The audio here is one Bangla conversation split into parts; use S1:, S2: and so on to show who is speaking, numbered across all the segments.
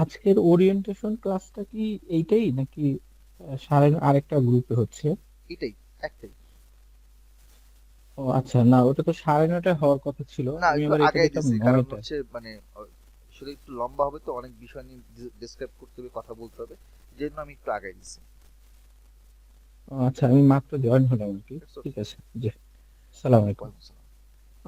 S1: আজকের ওরিয়েন্টেশন ক্লাসটা কি এইটাই নাকি সাড়ে আরেকটা গ্রুপে হচ্ছে?
S2: এটাই, একটাই।
S1: ও আচ্ছা, না ওটা তো 9:30টায় হওয়ার কথা ছিল,
S2: না,
S1: আমি
S2: একটু
S1: আবার এটা
S2: আগাই
S1: দেখলাম
S2: দিছি, কারণ
S1: 9টায়।
S2: হচ্ছে মানে আসলে একটু লম্বা হবে তো, অনেক বিষয় নিয়ে ডিসক্রাইব করতে হবে, কথা বলতে হবে, যে জন্য আমি একটু আগাই দিছি।
S1: ও আচ্ছা, আমি মাত্র জয়েন হলাম আর কি।
S2: ইটস
S1: ঠিক
S2: ওকে।
S1: আছে, জি। সালাম আলাইকুম।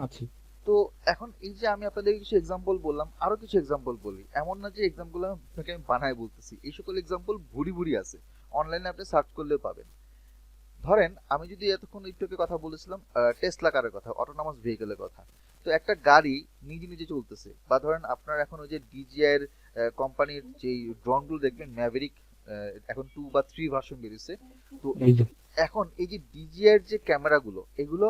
S1: আছি।
S2: তো এখন এই যে আমি আপনাদের কিছু এক্সাম্পল বললাম, আরো কিছু এক্সাম্পল বলি। এমন না যে এক্সাম্পল আপনাকে আমি বানায় বলতেছি, এই সকল এক্সাম্পল ভুরি ভুরি আছে, অনলাইনে আপনি সার্চ করলেও পাবেন। ধরেন আমি যদি এতক্ষণ একটু আগে কথা বলেছিলাম টেসলা কারের কথা, অটোনমাস ভেহিকেলের কথা। তো একটা গাড়ি নিজে নিজে চলতেছে, বা ধরেন আপনার এখন ওই যে ডিজিআই এর কোম্পানির যে ড্রোনগুলো দেখবেন, ম্যাভেরিক, এখন 2 বা 3 ভার্সন বেরিয়েছে। তো
S1: এই যে।
S2: এখন এই যে ডিজিআই এর যে ক্যামেরাগুলো, এগুলো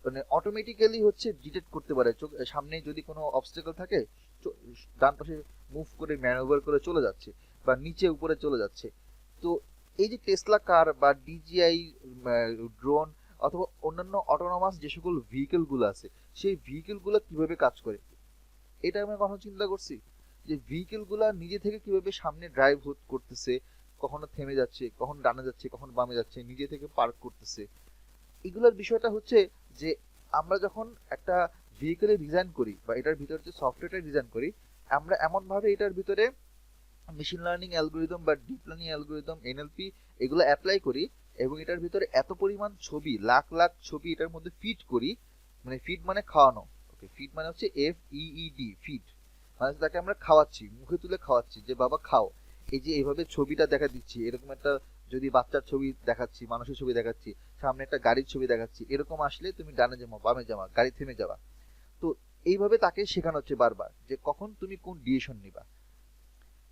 S2: মানে অটোমেটিক্যালি হচ্ছে ডিটেক্ট করতে পারে সামনে যদি কোনো অবস্টাকল থাকে, চ- ডান পাশে মুভ করে ম্যানুভার করে চলে যাচ্ছে, বা নিচে উপরে চলে যাচ্ছে। তো এই যে টেসলা কার বা ডিজিআই ড্রোন অথবা অন্যান্য অটোনমাস যে সকল ভেহিকেল গুলো আছে, সেই ভেহিকেল গুলো কিভাবে কাজ করে, এটা আমি কখনো চিন্তা করছি? যে ভেহিকেল গুলা নিজে থেকে কিভাবে সামনে ড্রাইভ করতেছে, কখনো থেমে যাচ্ছে, কখন ডানে যাচ্ছে, কখন বামে যাচ্ছে, নিজে থেকে পার্ক করতেছে। এগুলোর বিষয়টা হচ্ছে যে আমরা যখন একটা ভেহিকেলে ডিজাইন করি বা এটার ভিতরে যে সফটওয়্যারটা ডিজাইন করি, আমরা এমন ভাবে এটার ভিতরে মেশিন লার্নিং অ্যালগোরিদম বা ডিপ লার্নিং অ্যালগোরিদম, এনএলপি, এগুলো অ্যাপ্লাই করি, এবং এটার ভিতরে এত পরিমাণ ছবি, লাখ লাখ ছবি এটার মধ্যে ফিড করি। মানে ফিড মানে খাওয়ানো, ওকে, ফিড মানে হচ্ছে FEED, ফিড মানে তাকে আমরা খাওয়াচ্ছি, মুখে তুলে খাওয়াচ্ছি যে বাবা খাও। এই যে এইভাবে ছবিটা দেখা দিচ্ছি, এরকম একটা যদি বাচ্চার ছবি দেখাচ্ছি, মানুষের ছবি দেখাচ্ছি, সামনে একটা গাড়ির ছবি দেখাচ্ছি, এরকম আসলে তুমি ডানে যাও, বামে যাওয়া, গাড়ি থেমে যাওয়া। তো এইভাবে তাকে শেখানো হচ্ছে বারবার যে কখন তুমি কোন ডিসিশন নিবা।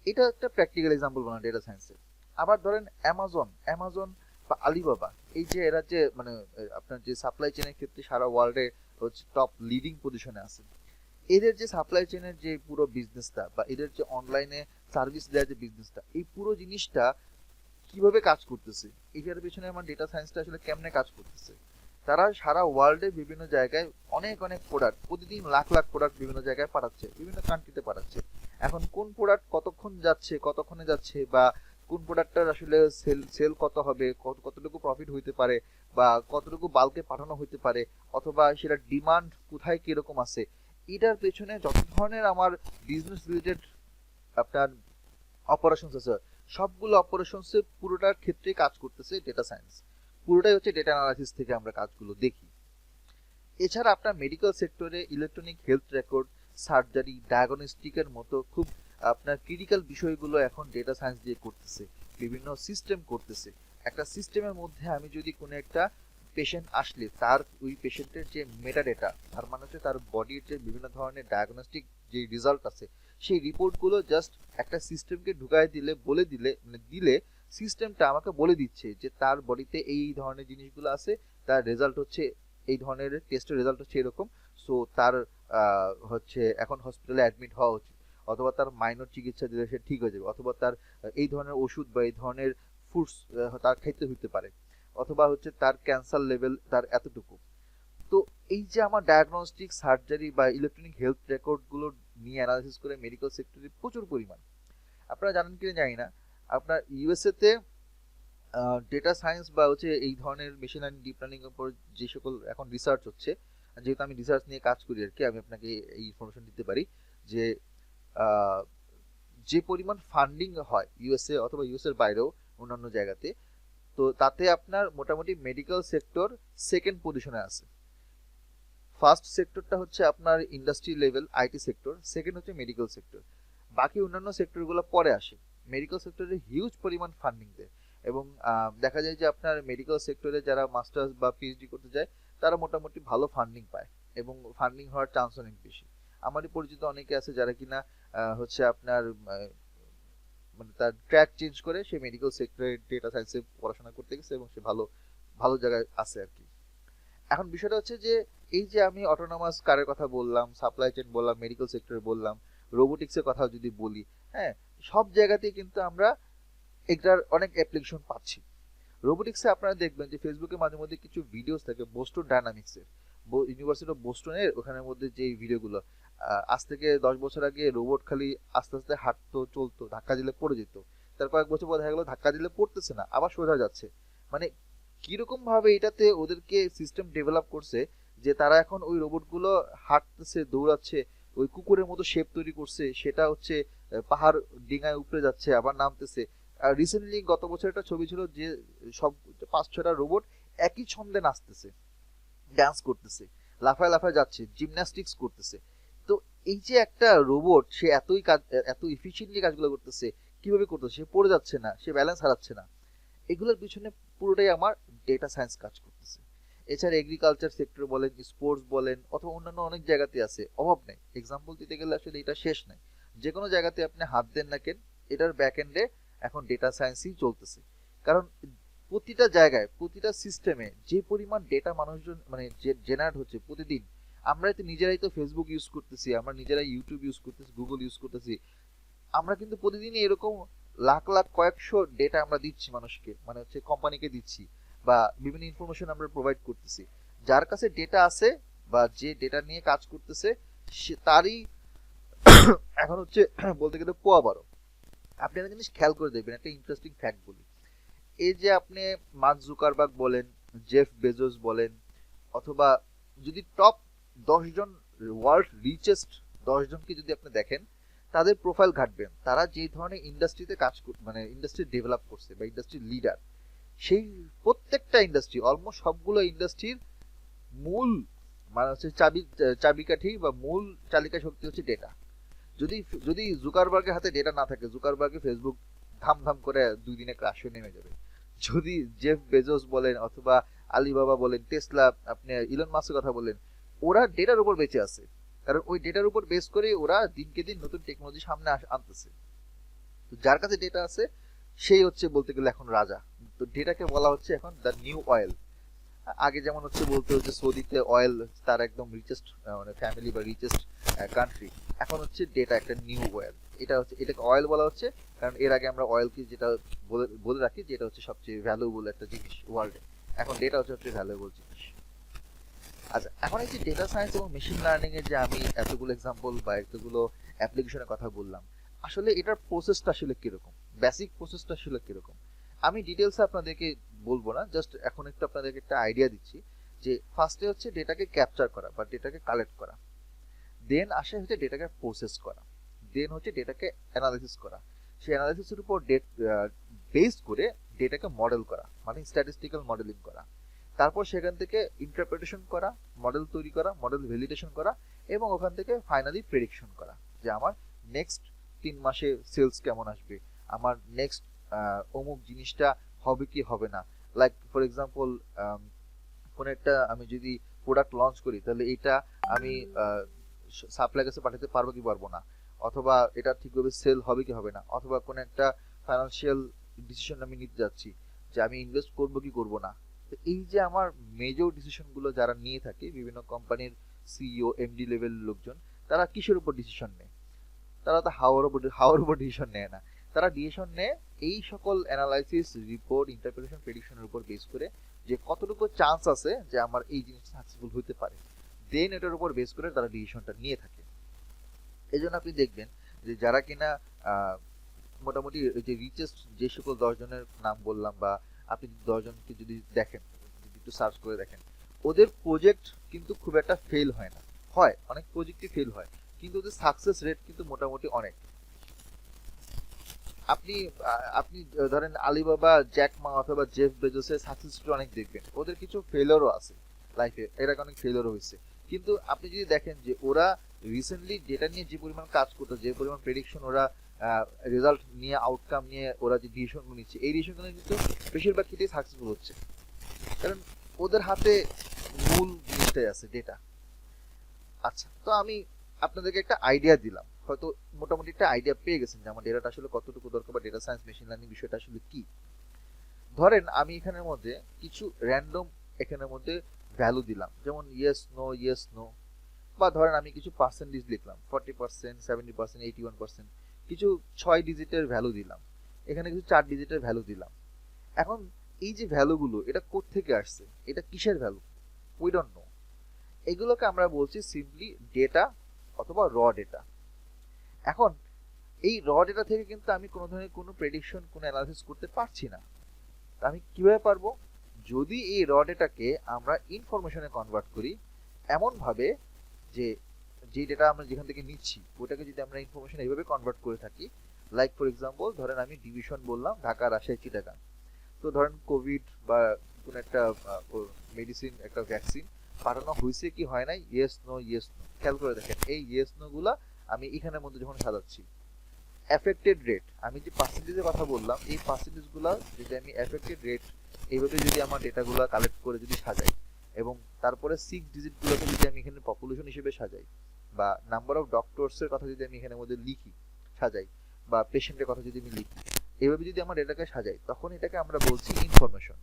S2: এটা একটা প্র্যাকটিক্যাল এক্সাম্পল বানানো ডেটা সায়েন্সের। আবার ধরেন অ্যামাজন, অ্যামাজন বা আলিবাবা, এই যে এরা যে মানে আপনার যে সাপ্লাই চেনের ক্ষেত্রে সারা ওয়ার্ল্ডে হচ্ছে টপ লিডিং পজিশনে আছে। এদের যে সাপ্লাই চেনের যে পুরো বিজনেসটা, বা এদের যে অনলাইনে সার্ভিস দেওয়ার যে বিজনেসটা, এই পুরো জিনিসটা কিভাবে কাজ করতেছে, এটার পেছনে আমার ডেটা সায়েন্সটা আসলে কেমনে কাজ করতেছে। তারা সারা ওয়ার্ল্ডে বিভিন্ন জায়গায় অনেক অনেক প্রোডাক্ট, প্রতিদিন লাখ লাখ প্রোডাক্ট বিভিন্ন জায়গায় পাঠাচ্ছে, বিভিন্ন কান্ট্রিতে পাঠাচ্ছে। এখন কোন প্রোডাক্ট কতক্ষণ যাচ্ছে, কতক্ষণে যাচ্ছে, বা কোন প্রোডাক্টটার আসলে সেল সেল কত হবে, কতটুকু প্রফিট হইতে পারে, বা কতটুকু বাল্কে পাঠানো হইতে পারে, অথবা সেটা ডিমান্ড কোথায় কিরকম আছে, এটার পেছনে যত ধরনের আমার বিজনেস রিলেটেড আপনার অপারেশনস আছে, সবগুলো অপারেশনস পুরোটার ক্ষেত্রে কাজ করতেছে ডেটা সায়েন্স। পুরোটাই হচ্ছে ডেটা অ্যানালাইসিস থেকে আমরা কাজগুলো দেখি। এছাড়া আপনার মেডিকেল সেক্টরে ইলেকট্রনিক হেলথ রেকর্ড, সার্জারি, ডায়াগনস্টিকের মতো খুব আপনার ক্রিটিক্যাল বিষয়গুলো এখন ডেটা সায়েন্স দিয়ে করতেছে, বিভিন্ন সিস্টেম করতেছে। একটা সিস্টেমের মধ্যে আমি যদি কোনো একটা পেশেন্ট আসলে তার ওই পেশেন্টের যে মেটা ডেটা, তার মানে হচ্ছে তার বডির যে বিভিন্ন ধরনের ডায়াগনস্টিক যে রেজাল্ট আছে, সেই রিপোর্টগুলো জাস্ট একটা সিস্টেমকে ঢুকায় দিলে, বলে দিলে, মানে দিলে সিস্টেমটা আমাকে বলে দিচ্ছে যে তার বডিতে এই ধরনের জিনিসগুলো আছে, তার রেজাল্ট হচ্ছে এই ধরনের, টেস্টের রেজাল্ট হচ্ছে এরকম। সো তার হচ্ছে এখন হসপিটালে অ্যাডমিট হওয়া উচিত, অথবা তার মাইনর চিকিৎসা দিলে সে ঠিক হয়ে যাবে, অথবা তার এই ধরনের ওষুধ বা এই ধরনের ফুডস তার খাইতে হইতে পারে, অথবা হচ্ছে তার ক্যান্সার লেভেল তার এতটুকু। তো এই যে আমার ডায়াগনস্টিক, সার্জারি বা ইলেকট্রনিক হেলথ রেকর্ড গুলো নিয়ে অ্যানালাইসিস করে মেডিকেল সেক্টরে প্রচুর পরিমাণ, আপনারা জানেন কিনা জানি না, আপনার ইউএসএ তে ডেটা সায়েন্স বা হচ্ছে এই ধরনের মেশিন লার্নিং, ডিপ লার্নিং এর উপর যে সকল এখন রিসার্চ হচ্ছে, যেহেতু আমি রিসার্চ নিয়ে কাজ করি আর কি, আমি আপনাকে এই ইনফরমেশন দিতে পারি যে আহ, যে পরিমাণ ফান্ডিং হয় ইউএসএ অথবা ইউএস এর বাইরেও অন্যান্য জায়গাতে, তো তাতে আপনার মোটামুটি মেডিকেল সেক্টর সেকেন্ড পজিশনে আছে। ফার্স্ট সেক্টরটা হচ্ছে আপনার industry level IT sector, second হচ্ছে মেডিকেল সেক্টর, বাকি অন্যান্য সেক্টরগুলো পরে আসে। মেডিকেল সেক্টরে হিউজ পরিমাণ ফান্ডিং দেয়, এবং দেখা যায় যে আপনার মেডিকেল সেক্টরে যারা মাস্টার্স বা পিএইচডি করতে যায়, তারা মোটামুটি ভালো ফান্ডিং পায়, এবং ফান্ডিং হওয়ার চান্স অনেক বেশি। আমারই পরিচিত অনেকে আছে যারা কিনা হচ্ছে আপনার মানে তার ট্র্যাক চেঞ্জ করে সে মেডিকেল সেক্টরে ডেটা সায়েন্সে পড়াশোনা করতে গেছে, এবং সে ভালো ভালো জায়গায় আছে আর কি। এখন বিষয়টা হচ্ছে যে এই যে আমি অটোনমাস কারের কথা বললাম, সাপ্লাই চেইন বললাম, মেডিকেল সেক্টরে বললাম, রোবোটিক্সের কথা যদি বলি, হ্যাঁ, সব জায়গাতেই কিন্তু আমরা এটার অনেক অ্যাপ্লিকেশন পাচ্ছি। রোবোটিক্সে আপনারা দেখবেন যে ফেসবুকে মাঝে মধ্যে কিছু ভিডিওস থাকে বোস্টন ডায়নামিক্সের, ইউনিভার্সিটি অফ বোস্টনের ওখানের মধ্যে যে ভিডিওগুলো, আজ থেকে 10 বছর আগে রোবট খালি আস্তে আস্তে হাঁটতো, চলতো, ধাক্কা দিলে পড়ে যেত। তার কয়েক বছর পর দেখা গেলো ধাক্কা দিলে পড়তেছে না, আবার সোজা যাচ্ছে। মানে কিরকম ভাবে এটাতে ওদেরকে সিস্টেম ডেভেলপ করছে যে তারা এখন ওই রোবটগুলো হাঁটতেছে, দৌড়াচ্ছে, ওই কুকুরের মতো শেপ তৈরি করছে, সেটা হচ্ছে পাহাড় ডিঙায় উপরে যাচ্ছে আবার নামতেছে। আর রিসেন্টলি গত বছর একটা ছবি ছিল যে সব 5-6টা রোবট একই ছন্দে নাচতেছে, ডান্স করতেছে, লাফায় লাফায় যাচ্ছে, জিমন্যাস্টিক্স করতেছে। তো এই যে একটা রোবট, সে এতই কাজ, এত ইফিশিয়েন্টলি কাজগুলো করতেছে, কিভাবে করতেছে? সে পড়ে যাচ্ছে না, সে ব্যালেন্স হারাচ্ছে না। এগুলোর পিছনে পুরোটাই আমার ডেটা সায়েন্স কাজ করতেছে। এছাড়া এগ্রিকালচার সেক্টর বলেন, স্পোর্টস বলেন, অথবা অন্যান্য অনেক জায়গাতে আছে, অভাব নেই। এক্সাম্পল দিতে গেলে আসলে এটা শেষ নাই। যে কোনো জায়গাতে আপনি হাত দেন না কেন, এটার ব্যাক এন্ডে এখন ডেটা সায়েন্সই চলতেছে। কারণ প্রতিটা জায়গায়, প্রতিটা সিস্টেমে যে পরিমাণ ডেটা মানুষজন মানে জেনারেট হচ্ছে প্রতিদিন, আমরা তো নিজেরাই তো ফেসবুক ইউজ করতেছি, আমরা নিজেরাই ইউটিউব ইউজ করতেছি, গুগল ইউজ করতেছি। আমরা কিন্তু প্রতিদিনই এরকম লাখ লাখ কয়েকশো ডেটা আমরা দিচ্ছি মানুষকে, মানে হচ্ছে কোম্পানিকে দিচ্ছি, বা বিভিন্ন ইনফরমেশন আমরা প্রোভাইড করতেছি। যার কাছে ডেটা আছে বা যে ডেটা নিয়ে কাজ করতেছে, সে তারই এখন হচ্ছে বলতে গেলে পোয়া বারো। আপনি একটা জিনিস খেয়াল করে দেখবেন, একটা ইন্টারেস্টিং ফ্যাক্ট বলি। এই যে আপনি মার্ক জুকারবার্গ বলেন, জেফ বেজোস বলেন, অথবা যদি টপ 10 জন ওয়ার্ল্ড রিচেস্ট 10 জনকে যদি আপনি দেখেন, তাদের প্রোফাইল ঘাটবেন, তারা যে ধরনের ইন্ডাস্ট্রিতে কাজ মানে ইন্ডাস্ট্রি ডেভেলপ করছে বা ইন্ডাস্ট্রি লিডার, সেই প্রত্যেকটা ইন্ডাস্ট্রি, অলমোস্ট সবগুলো ইন্ডাস্ট্রির মূল মানে হচ্ছে চাবিকাঠি বা মূল চালিকা শক্তি হচ্ছে ডেটা। যদি যদি জুকারবার্গের হাতে ডেটা না থাকে, জুকারবার্গে ফেসবুক ধাম ধাম করে 2 দিনে ক্রাশ হয়ে নেমে যাবে। যদি জেফ বেজোস বলেন অথবা আলিবাবা বলেন, টেসলা, আপনি ইলন মাস্কের কথা বলেন, ওরা ডেটার উপর বেঁচে আছে। কারণ ওই ডেটার উপর বেস করে ওরা দিনকে দিন নতুন টেকনোলজি সামনে আনতেছে। তো যার কাছে ডেটা আছে সেই হচ্ছে বলতে গেলে এখন রাজা। তো ডেটাকে বলা হচ্ছে এখন দ্য নিউ অয়েল। আগে যেমন হচ্ছে বলতে হচ্ছে সৌদিতে অয়েল তার একদম রিচেস্ট মানে ফ্যামিলি বা রিচেস্ট কান্ট্রি, এখন হচ্ছে ডেটা একটা নিউ অয়েল। এটা হচ্ছে, এটাকে অয়েল বলা হচ্ছে কারণ এর আগে আমরা অয়েলকে যেটা বলে বলে রাখি যেটা হচ্ছে সবচেয়ে ভ্যালুয়েবল একটা জিনিস ওয়ার্ল্ডে, এখন ডেটা হচ্ছে সবচেয়ে ভ্যালুয়েবল জিনিস। আচ্ছা, এখন এই যে ডেটা সায়েন্স এবং মেশিন লার্নিং এর যে আমি এতগুলো এক্সাম্পল বা এতগুলো অ্যাপ্লিকেশনের কথা বললাম, আসলে এটার প্রসেসটা আসলে কিরকম, বেসিক প্রসেসটা আসলে কিরকম, আমি ডিটেলসে আপনাদেরকে বলবো না, জাস্ট এখন একটু আপনাদেরকে একটা আইডিয়া দিচ্ছি। যে ফার্স্টে হচ্ছে ডেটাকে ক্যাপচার করা বা ডেটাকে কালেক্ট করা, দেন আসে হচ্ছে ডেটাকে প্রসেস করা, দেন হচ্ছে ডেটাকে অ্যানালাইসিস করা, সেই অ্যানালাইসিসের উপর বেস করে ডেটাকে মডেল করা, মানে স্ট্যাটিস্টিক্যাল মডেলিং করা, তারপর সেখান থেকে ইন্টারপ্রিটেশন করা, মডেল তৈরি করা, মডেল ভ্যালিডেশন করা, এবং ওখান থেকে ফাইনালি প্রেডিকশন করা যে আমার নেক্সট 3 মাসে সেলস কেমন আসবে, আমার নেক্সট অমুক জিনিসটা হবে কি হবে না। লাইক ফর এক্সাম্পল, কোন একটা আমি যদি প্রোডাক্ট লঞ্চ করি, তাহলে এটা আমি সাপ্লাই কাছে পাঠাতে পারবো কি পারবো না, অথবা এটা ঠিকভাবে সেল হবে কি হবে না, অথবা কোন একটা ফাইনান্সিয়াল ডিসিশন আমি নিতে যাচ্ছি যে আমি ইনভেস্ট করবো কি করবো না। তো এই যে আমার মেজর ডিসিশন গুলো যারা নিয়ে থাকে বিভিন্ন কোম্পানির সিইও এমডি লেভেল লোকজন, তারা কিসের উপর ডিসিশন নেয়? তারা তো হাওয়ার উপর ডিসিশন নেয় না, তারা ডিসিশন নেয় এই সকল অ্যানালাইসিস, রিপোর্ট, ইন্টারপ্রিটেশন, প্রেডিকশনের উপর বেস করে যে কতটুকু চান্স আছে যে আমার এই জিনিসটা সাকসেসফুল হতে পারে, দেন এটার উপর বেস করে তারা ডিসিশনটা নিয়ে থাকে। এই জন্য আপনি দেখবেন যে যারা কিনা মোটামুটি যে রিচেস্ট যে সকল 10 জনের নাম বললাম, বা আপনি 10 জনকে যদি দেখেন, যদি একটু সার্চ করে দেখেন, ওদের প্রজেক্ট কিন্তু খুব একটা ফেল হয় না, হয় অনেক প্রজেক্টই ফেল হয়, কিন্তু ওদের সাকসেস রেট কিন্তু মোটামুটি অনেক। আপনি আপনি ধরেন আলিবাবা, জ্যাক মা অথবা জেফ বেজোসের সাকসেস স্টোরি অনেক দেখবেন, ওদের কিছু ফেলিওরও আছে লাইফে, এর আগে অনেক ফেলিওরও হয়েছে। কিন্তু আপনি যদি দেখেন যে ওরা রিসেন্টলি ডেটা নিয়ে যে পরিমাণ কাজ করতো, যে পরিমাণ প্রেডিকশন ওরা রেজাল্ট নিয়ে, আউটকাম নিয়ে ওরা যে ডিসিশনগুলো নিচ্ছে, এই ডিসিশনগুলো কিন্তু বেশিরভাগ ক্ষেত্রেই সাকসেসফুল হচ্ছে, কারণ ওদের হাতে মূল জিনিসটাই আছে, ডেটা। আচ্ছা, তো আমি আপনাদেরকে একটা আইডিয়া দিলাম, হয়তো মোটামুটি একটা আইডিয়া পেয়ে গেছেন যে আমার ডেটাটা আসলে কতটুকু দরকার বা ডেটা সায়েন্স মেশিন লার্নিং বিষয়টা আসলে কি। ধরেন আমি এখানের মধ্যে কিছু র্যান্ডম এখানের মধ্যে ভ্যালু দিলাম, যেমন ইয়েস নো ইয়েস নো, বা ধরেন আমি কিছু পার্সেন্টেজ লিখলাম 40%, 70%, 81%, কিছু 6 ডিজিটের ভ্যালু দিলাম, এখানে কিছু 4 ডিজিটের ভ্যালু দিলাম। এখন এই যে ভ্যালুগুলো, এটা কোত্থেকে আসছে, এটা কিসের ভ্যালু, উই ডোন্ট নো। এগুলোকে আমরা বলছি সিম্পলি ডেটা অথবা র ডেটা। এখন এই র ডেটা থেকে কিন্তু আমি কোনো ধরনের কোনো প্রেডিকশন, কোনো অ্যানালাইসিস করতে পারছি না। তা আমি কিভাবে পারবো? যদি এই র ডেটাকে আমরা ইনফরমেশনে কনভার্ট করি এমন ভাবে যে যে ডেটা আমরা যেখান থেকে নিচ্ছি ওটাকে যদি আমরা ইনফরমেশন এইভাবে কনভার্ট করে থাকি, লাইক ফর এক্সাম্পল ধরেন আমি ডিভিশন বললাম ঢাকা, রাজশাহী, চিটাগাং। তো ধরেন কোভিড বা কোন একটা মেডিসিন, একটা ভ্যাকসিন পাঠানো হয়েছে কি হয় নাই, ইয়েস নো ইয়েস নো। খেয়াল করে দেখেন এই ইয়েস নো গুলা আমি এখানের মধ্যে যখন সাজাচ্ছি, এফেক্টেড রেট, আমি যে পার্সেন্টেজের কথা বললাম এই পার্সেন্টেজ গুলা যদি আমি এফেক্টেড রেট এইভাবে যদি আমার ডেটাগুলো কালেক্ট করে যদি সাজাই, এবং তারপরে 6 ডিজিট গুলোকে যদি আমি এখানে পপুলেশন হিসেবে সাজাই, বা নাম্বার অফ ডক্টরস এর কথা যদি আমি এখানের মধ্যে লিখি, সাজাই, বা পেশেন্টের কথা যদি আমি লিখি, এইভাবে যদি আমার ডেটাকে সাজাই, তখন এটাকে আমরা বলছি ইনফরমেশন।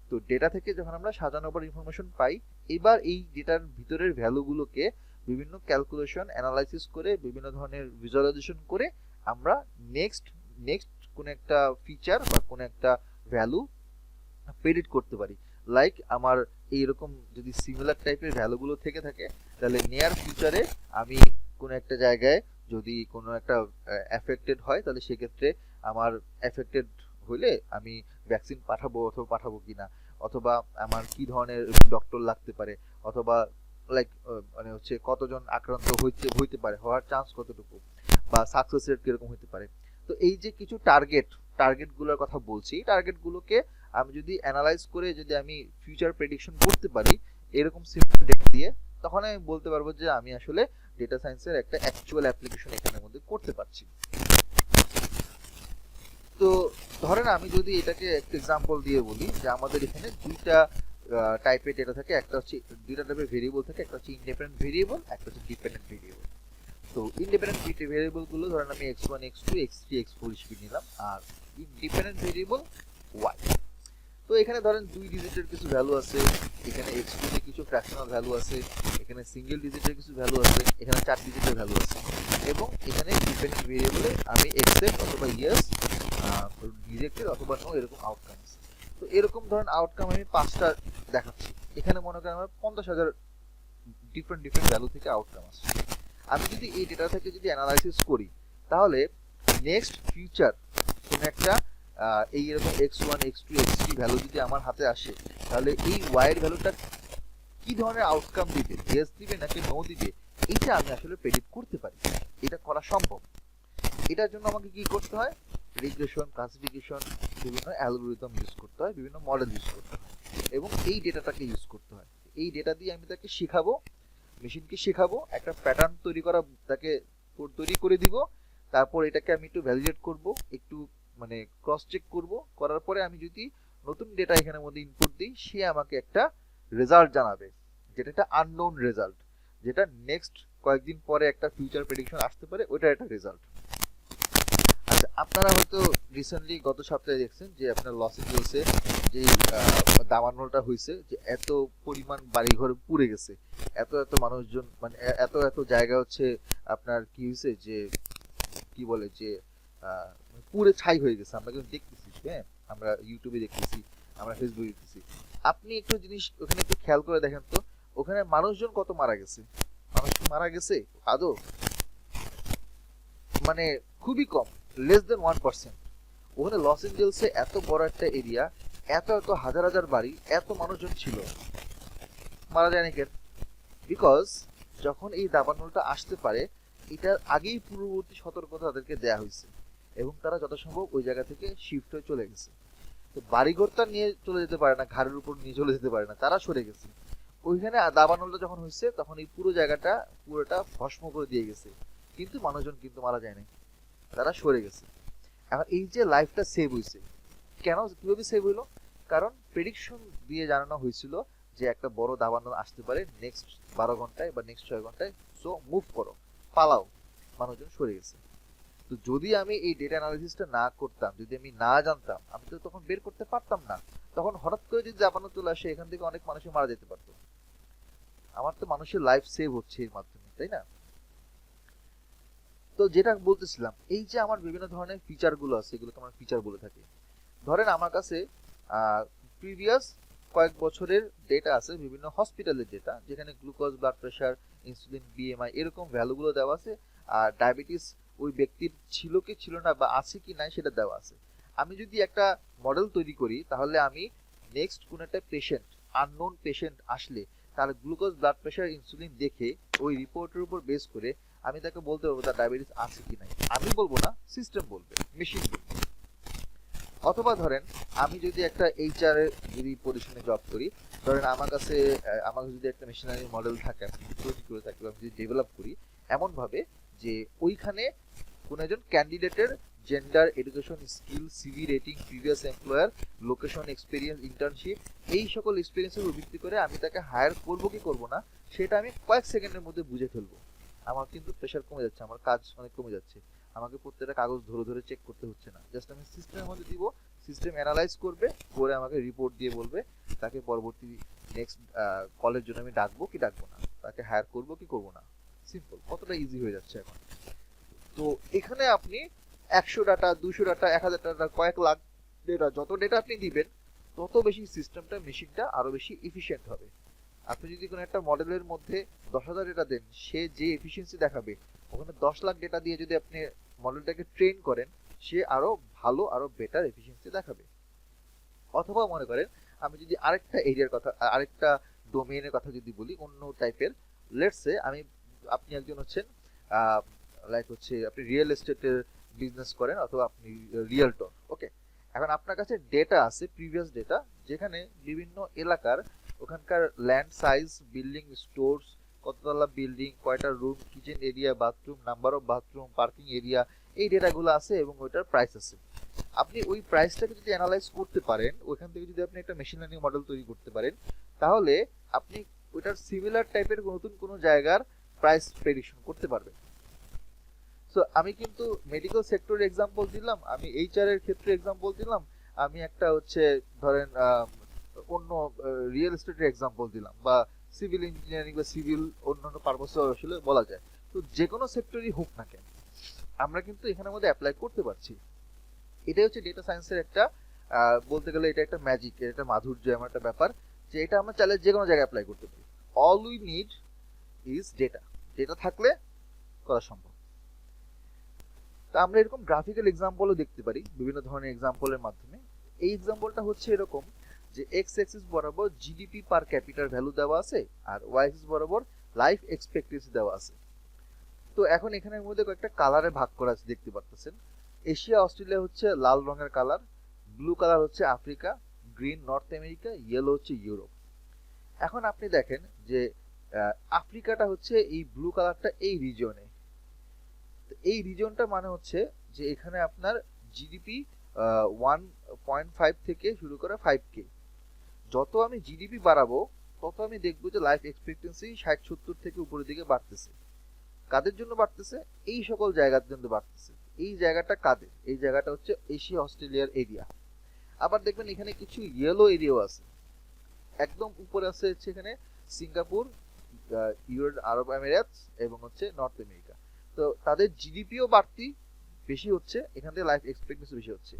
S2: তো ডেটা থেকে যখন আমরা সাজানোর পর ইনফরমেশন পাই, এবার এই ডেটার ভিতরের ভ্যালুগুলোকে বিভিন্ন ক্যালকুলেশন, অ্যানালাইসিস করে, বিভিন্ন ধরনের ভিজুয়ালাইজেশন করে আমরা নেক্সট নেক্সট কোন একটা ফিচার বা কোন একটা ভ্যালু প্রেডিক্ট করতে পারি। লাইক আমার এইরকম যদি সিমিলার টাইপের ভ্যালুগুলো থেকে থাকে, তাহলে নিয়ার ফিউচারে আমি কোন একটা জায়গায় যদি কোনো একটা এফেক্টেড হয়, তাহলে সেক্ষেত্রে আমার এফেক্টেড হইলে আমি ভ্যাকসিন পাঠাবো অথবা পাঠাবো কিনা, অথবা আমার কি ধরনের ডক্টর লাগতে পারে, অথবা লাইক মানে হচ্ছে কতজন আক্রান্ত হইতে পারে, হওয়ার চান্স কতটুকু, বা সাকসেস রেট কিরকম হতে পারে। তো এই যে কিছু টার্গেট গুলোর কথা বলছি, টার্গেট গুলোকে আমি যদি অ্যানালাইজ করে যদি আমি ফিউচার প্রেডিকশন করতে পারি এরকম সিম্পল ডেটা দিয়ে, তখন আমি বলতে পারবো যে আমি আসলে ডেটা সায়েন্সের একটা অ্যাকচুয়াল অ্যাপ্লিকেশন এখানের মধ্যে করতে পারছি। তো ধরেন আমি যদি এটাকে একটা এক্সাম্পল দিয়ে বলি যে আমাদের এখানে দুইটা টাইপের ডেটা থাকে, একটা হচ্ছে দুইটা টাইপের ভেরিয়েবল থাকে, একটা হচ্ছে ইন্ডিপেন্ডেন্ট ভেরিয়েবল, একটা হচ্ছে ডিপেন্ডেন্ট ভেরিয়েবল। তো ইন্ডিপেন্ডেন্ট ভেরিয়েবল গুলো ধরেন আমি x1 x2 x3 x4 হিসেবে নিলাম, আর ডিপেন্ডেন্ট ভেরিয়েবল y। তো এখানে ধরেন 2 ডিজিটের কিছু ভ্যালু আছে, এখানে x2 তে কিছু ফ্র্যাকশনাল ভ্যালু আছে, এখানে সিঙ্গেল ডিজিটের কিছু ভ্যালু আছে, এখানে 4 ডিজিটের ভ্যালু আছে, এবং এখানে ডিপেন্ডেন্ট ভেরিয়েবলে আমি অ্যাকসেপ্ট অথবা ইয়েস, রিজেক্টেড অথবা নো এরকম আউটকাম আছে। তো এরকম ধরেন আউটকাম আমি 5টা দেখাচ্ছি। এখানে মনে করেন আমার 50,000 ডিফারেন্ট ভ্যালু থেকে আউটকাম আসছে। আমি যদি এই ডেটা থেকে যদি অ্যানালাইসিস করি, তাহলে নেক্সট ফিউচার কোন একটা এই এরকম x1 x2 x3 ভ্যালু যদি আমার হাতে আসে, তাহলে এই y এর ভ্যালুটা কি ধরনের আউটকাম দিবে, ইয়েস দিবে নাকি নো দিবে, এটা আমি আসলে প্রেডিক্ট করতে পারি। এটা করা সম্ভব। এটার জন্য আমাকে কি করতে হয়? রিগ্রেশন, ক্লাসিফিকেশন, বিভিন্ন অ্যালগরিদম ইউজ করতে হয়, বিভিন্ন মডেল ইউজ করতে হয়, এবং এই ডেটাটাকে ইউজ করতে হয়। এই ডেটা দিয়ে আমি তাকে শেখাবো, মেশিনকে শেখাবো, একটা প্যাটার্ন তৈরি করে দিব। তারপর এটাকে আমি একটু ভ্যালিডেট করব, একটু মানে ক্রস চেক করব, করার পরে আমি যদি নতুন ডেটা এখানের মধ্যে ইনপুট দিই, সে আমাকে একটা রেজাল্ট জানাবে, যেটা একটা আননোন রেজাল্ট, যেটা নেক্সট কয়েকদিন পরে একটা ফিউচার প্রেডিকশন আসতে পারে, ওইটার একটা রেজাল্ট। আচ্ছা, আপনারা হয়তো রিসেন্টলি গত সপ্তাহে দেখছেন যে আপনার লস এঞ্জেলসে যে দাবানলটা হয়েছে, যে এত পরিমাণ বাড়িঘর পুড়ে গেছে, এত মানুষজন, মানে এত জায়গা হচ্ছে আপনার কি হয়েছে যে কি বলে যে পুরে ছাই হয়ে গেছে। আমরা কিন্তু দেখতেছি, হ্যাঁ, আমরা ইউটিউবে দেখতেছি, আমরা ফেসবুকে দেখতেছি। আপনি একটু জিনিস ওখানে একটু খেয়াল করে দেখেন তো, ওখানে মানুষজন কত মারা গেছে? মানুষ কি মারা গেছে আদৌ? মানে খুবই কম, লেস দেন 1%। ওখানে লস এঞ্জেলসে এত বড় একটা এরিয়া, এত হাজার বাড়ি, এত মানুষজন ছিল, মারা যায়নি কেন? বিকজ যখন এই দাবানলটা আসতে পারে, এটার আগেই পূর্ববর্তী সতর্কতা তাদেরকে দেয়া হয়েছে, এবং তারা যথাসম্ভব ওই জায়গা থেকে শিফট হয়ে চলে গেছে। তো বাড়িঘরটা নিয়ে চলে যেতে পারে না, ঘাড়ের উপর নিয়ে চলে যেতে পারে না, তারা সরে গেছে। ওইখানে দাবানলটা যখন হয়েছে, তখন এই পুরো জায়গাটা পুরোটা ভস্ম করে দিয়ে গেছে, কিন্তু মানুষজন কিন্তু মারা যায় নাই, তারা সরে গেছে। এখন এই যে লাইফটা সেভ হয়েছে, কেন, কিভাবে সেভ হইলো? কারণ প্রেডিকশন দিয়ে জানানো হয়েছিল যে একটা বড় দাবানল আসতে পারে নেক্সট 12 ঘন্টায় বা নেক্সট 6 ঘন্টায়, সো মুভ করো, পালাও, মানুষজন সরে গেছে। তো যদি আমি এই ডেটা অ্যানালিসিসটা না করতাম, যদি আমি না জানতাম, আমি তো তখন বের করতে পারতাম না। তখন হঠাৎ করে যদি দাবানল চলে আসে, এখান থেকে অনেক মানুষই মারা যেতে পারতো। আমার তো মানুষের লাইফ সেভ হচ্ছে এর মাধ্যমে, তাই না? তো যেটা বলতেছিলাম, এই যে আমার বিভিন্ন ধরনের ফিচার গুলো আছে, এগুলোকে আমরা ফিচার বলে থাকি। ধরেন আমার কাছে প্রিভিয়াস কয়েক বছরের ডেটা আছে, বিভিন্ন হসপিটালের ডেটা, যেখানে glucose, blood pressure, insulin, BMI এরকম ভ্যালুগুলো দেওয়া আছে। আর ডায়াবেটিস ওই ব্যক্তির ছিল কি ছিল না বা আছে কি নাই সেটা দেওয়া আছে। আমি যদি একটা মডেল তৈরি করি, তাহলে আমি নেক্সট কোন একটা পেশেন্ট, আননোন পেশেন্ট আসলে তার গ্লুকোজ, ব্লাড প্রেশার, ইনসুলিন দেখে ওই রিপোর্টের উপর বেস করে আমি তাকে বলতে পারবো তার ডায়াবেটিস আছে কি নাই। আমি বলবো না, সিস্টেম বলবে, মেশিন বলবে। অথবা ধরেন আমি যদি একটা এইচআর এর যদি পজিশনে জব করি, ধরেন আমার কাছে যদি একটা মেশিনারি মডেল থাকে, আমি যদি তৈরি করে থাকি, আমি যদি ডেভেলপ করি এমন ভাবে যে ওইখানে কোন একজন ক্যান্ডিডেটের gender, education, skill, CV rating, previous employer, location, experience, internship, এই সকল এক্সপিরিয়েন্সের উপর ভিত্তি করে আমি তাকে হায়ার করব কি করব না সেটা আমি কয়েক সেকেন্ডের মধ্যে বুঝে ফেলবো। আমার কিন্তু প্রেশার কমে যাচ্ছে, আমার কাজ অনেক কমে যাচ্ছে, আমাকে প্রত্যেকটা কাগজ ধরে ধরে চেক করতে হচ্ছে না। জাস্ট আমি সিস্টেমের মধ্যে দিব, সিস্টেম অ্যানালাইজ করবে, করে আমাকে রিপোর্ট দিয়ে বলবে তাকে পরবর্তী নেক্সট কলের জন্য আমি ডাকবো কি ডাকবো না, তাকে হায়ার করবো কি করবো না। সিম্পল, কতটা ইজি হয়ে যাচ্ছে এখন। তো এখানে আপনি 100 ডাটা, 200 ডাটা, 1000 ডাটা, কয়েক লাখ ডেটা, যত ডেটা আপনি দিবেন তত বেশি সিস্টেমটা, মেশিনটা আরো বেশি এফিশিয়েন্ট হবে। আপনি যদি কোনো একটা মডেলের মধ্যে 10,000 ডেটা দেন, সে যে এফিসিয়েন্সি দেখাবে, ওখানে 10 লাখ ডেটা দিয়ে যদি আপনি মডেলটাকে ট্রেন করেন, সে আরো ভালো, আরো বেটার এফিসিয়েন্সি দেখাবে। অথবা মনে করেন আমি যদি আরেকটা এরিয়ার কথা, আরেকটা ডোমেইনের কথা যদি বলি, অন্য টাইপের, লেটস সে আপনি একজন হচ্ছেন লাইক হচ্ছে আপনি রিয়েল এস্টেটের বিজনেস করেন, অথবা আপনি রিয়েলটর, ওকে। এখন আপনার কাছে ডেটা আছে, প্রিভিয়াস ডেটা, যেখানে বিভিন্ন এলাকার ওখানকার ল্যান্ড সাইজ, বিল্ডিং, স্টোরস, কততলা বিল্ডিং, কয়টা room, kitchen area, bathroom, number of bathroom, parking area, এই ডেটাগুলো আছে এবং ওইটার প্রাইস আছে। আপনি ওই প্রাইসটাকে যদি অ্যানালাইজ করতে পারেন, ওইখান থেকে যদি আপনি একটা মেশিন লার্নিং মডেল তৈরি করতে পারেন, তাহলে আপনি ওইটার সিমিলার টাইপের নতুন কোনো জায়গার প্রাইস প্রেডিকশন করতে পারবেন। সো আমি কিন্তু মেডিকেল সেক্টরের এক্সাম্পল দিলাম, আমি এইচআর এর ক্ষেত্রে এক্সাম্পল দিলাম, আমি একটা হচ্ছে ধরেন অন্য রিয়েল এস্টেটের এক্সাম্পল দিলাম, বা সিভিল ইঞ্জিনিয়ারিং বা সিভিল অন্যান্য পারপাসে আসলে বলা যায়। তো যে কোনো সেক্টরই হোক না কেন, আমরা কিন্তু এখানের মধ্যে অ্যাপ্লাই করতে পারছি। এটাই হচ্ছে ডেটা সায়েন্সের একটা বলতে গেলে এটা একটা ম্যাজিক, এটা একটা মাধুর্য, এমন একটা ব্যাপার যে এটা আমরা চাইলে যে কোনো জায়গায় অ্যাপ্লাই করতে পারি। All we need is data. Data থাকলে করা সম্ভব। তা আমরা এরকম গ্রাফিক্যাল এক্সাম্পলও দেখতে পারি বিভিন্ন ধরনের এক্সাম্পলের মাধ্যমে। এই এক্সাম্পলটা হচ্ছে এরকম যে এক্স অ্যাক্সিস বরাবর জিডিপি পার ক্যাপিটাল ভ্যালু দেওয়া আছে, আর ওয়াই অ্যাক্সিস বরাবর লাইফ এক্সপেক্টেন্সি দেওয়া আছে। তো এখন এখানের মধ্যে কয়েকটা কালারে ভাগ করা আছে, দেখতে পাচ্ছেন। এশিয়া, অস্ট্রেলিয়া হচ্ছে লাল রঙের কালার, ব্লু কালার হচ্ছে Africa, green north America, yellow হচ্ছে ইউরোপ। এখন আপনি দেখেন যে আফ্রিকাটা হচ্ছে এই ব্লু কালারটা এই রিজিয়নে। এই রিজনটা মানে হচ্ছে যে এখানে আপনার জিডিপি 1.5 থেকে শুরু করে 5K। যত আমি জিডিপি বাড়াবো তত আমি দেখবো যে লাইফ এক্সপেক্টেন্সি 60-70 থেকে উপরের দিকে বাড়তেছে। কাদের জন্য বাড়তেছে? এই সকল জায়গার জন্য বাড়তেছে। এই জায়গাটা কাদের? এই জায়গাটা হচ্ছে এশিয়া অস্ট্রেলিয়ার এরিয়া। আবার দেখবেন এখানে কিছু ইয়েলো এরিয়াও আছে, একদম উপরে আছে হচ্ছে এখানে সিঙ্গাপুর, ইউনাইটেড আরব আমিরাতস এবং হচ্ছে নর্থ আমেরিকা। তো তাদের জিডিপিও বাড়তি বেশি হচ্ছে, এখান থেকে লাইফ এক্সপেক্টেন্সি বেশি হচ্ছে।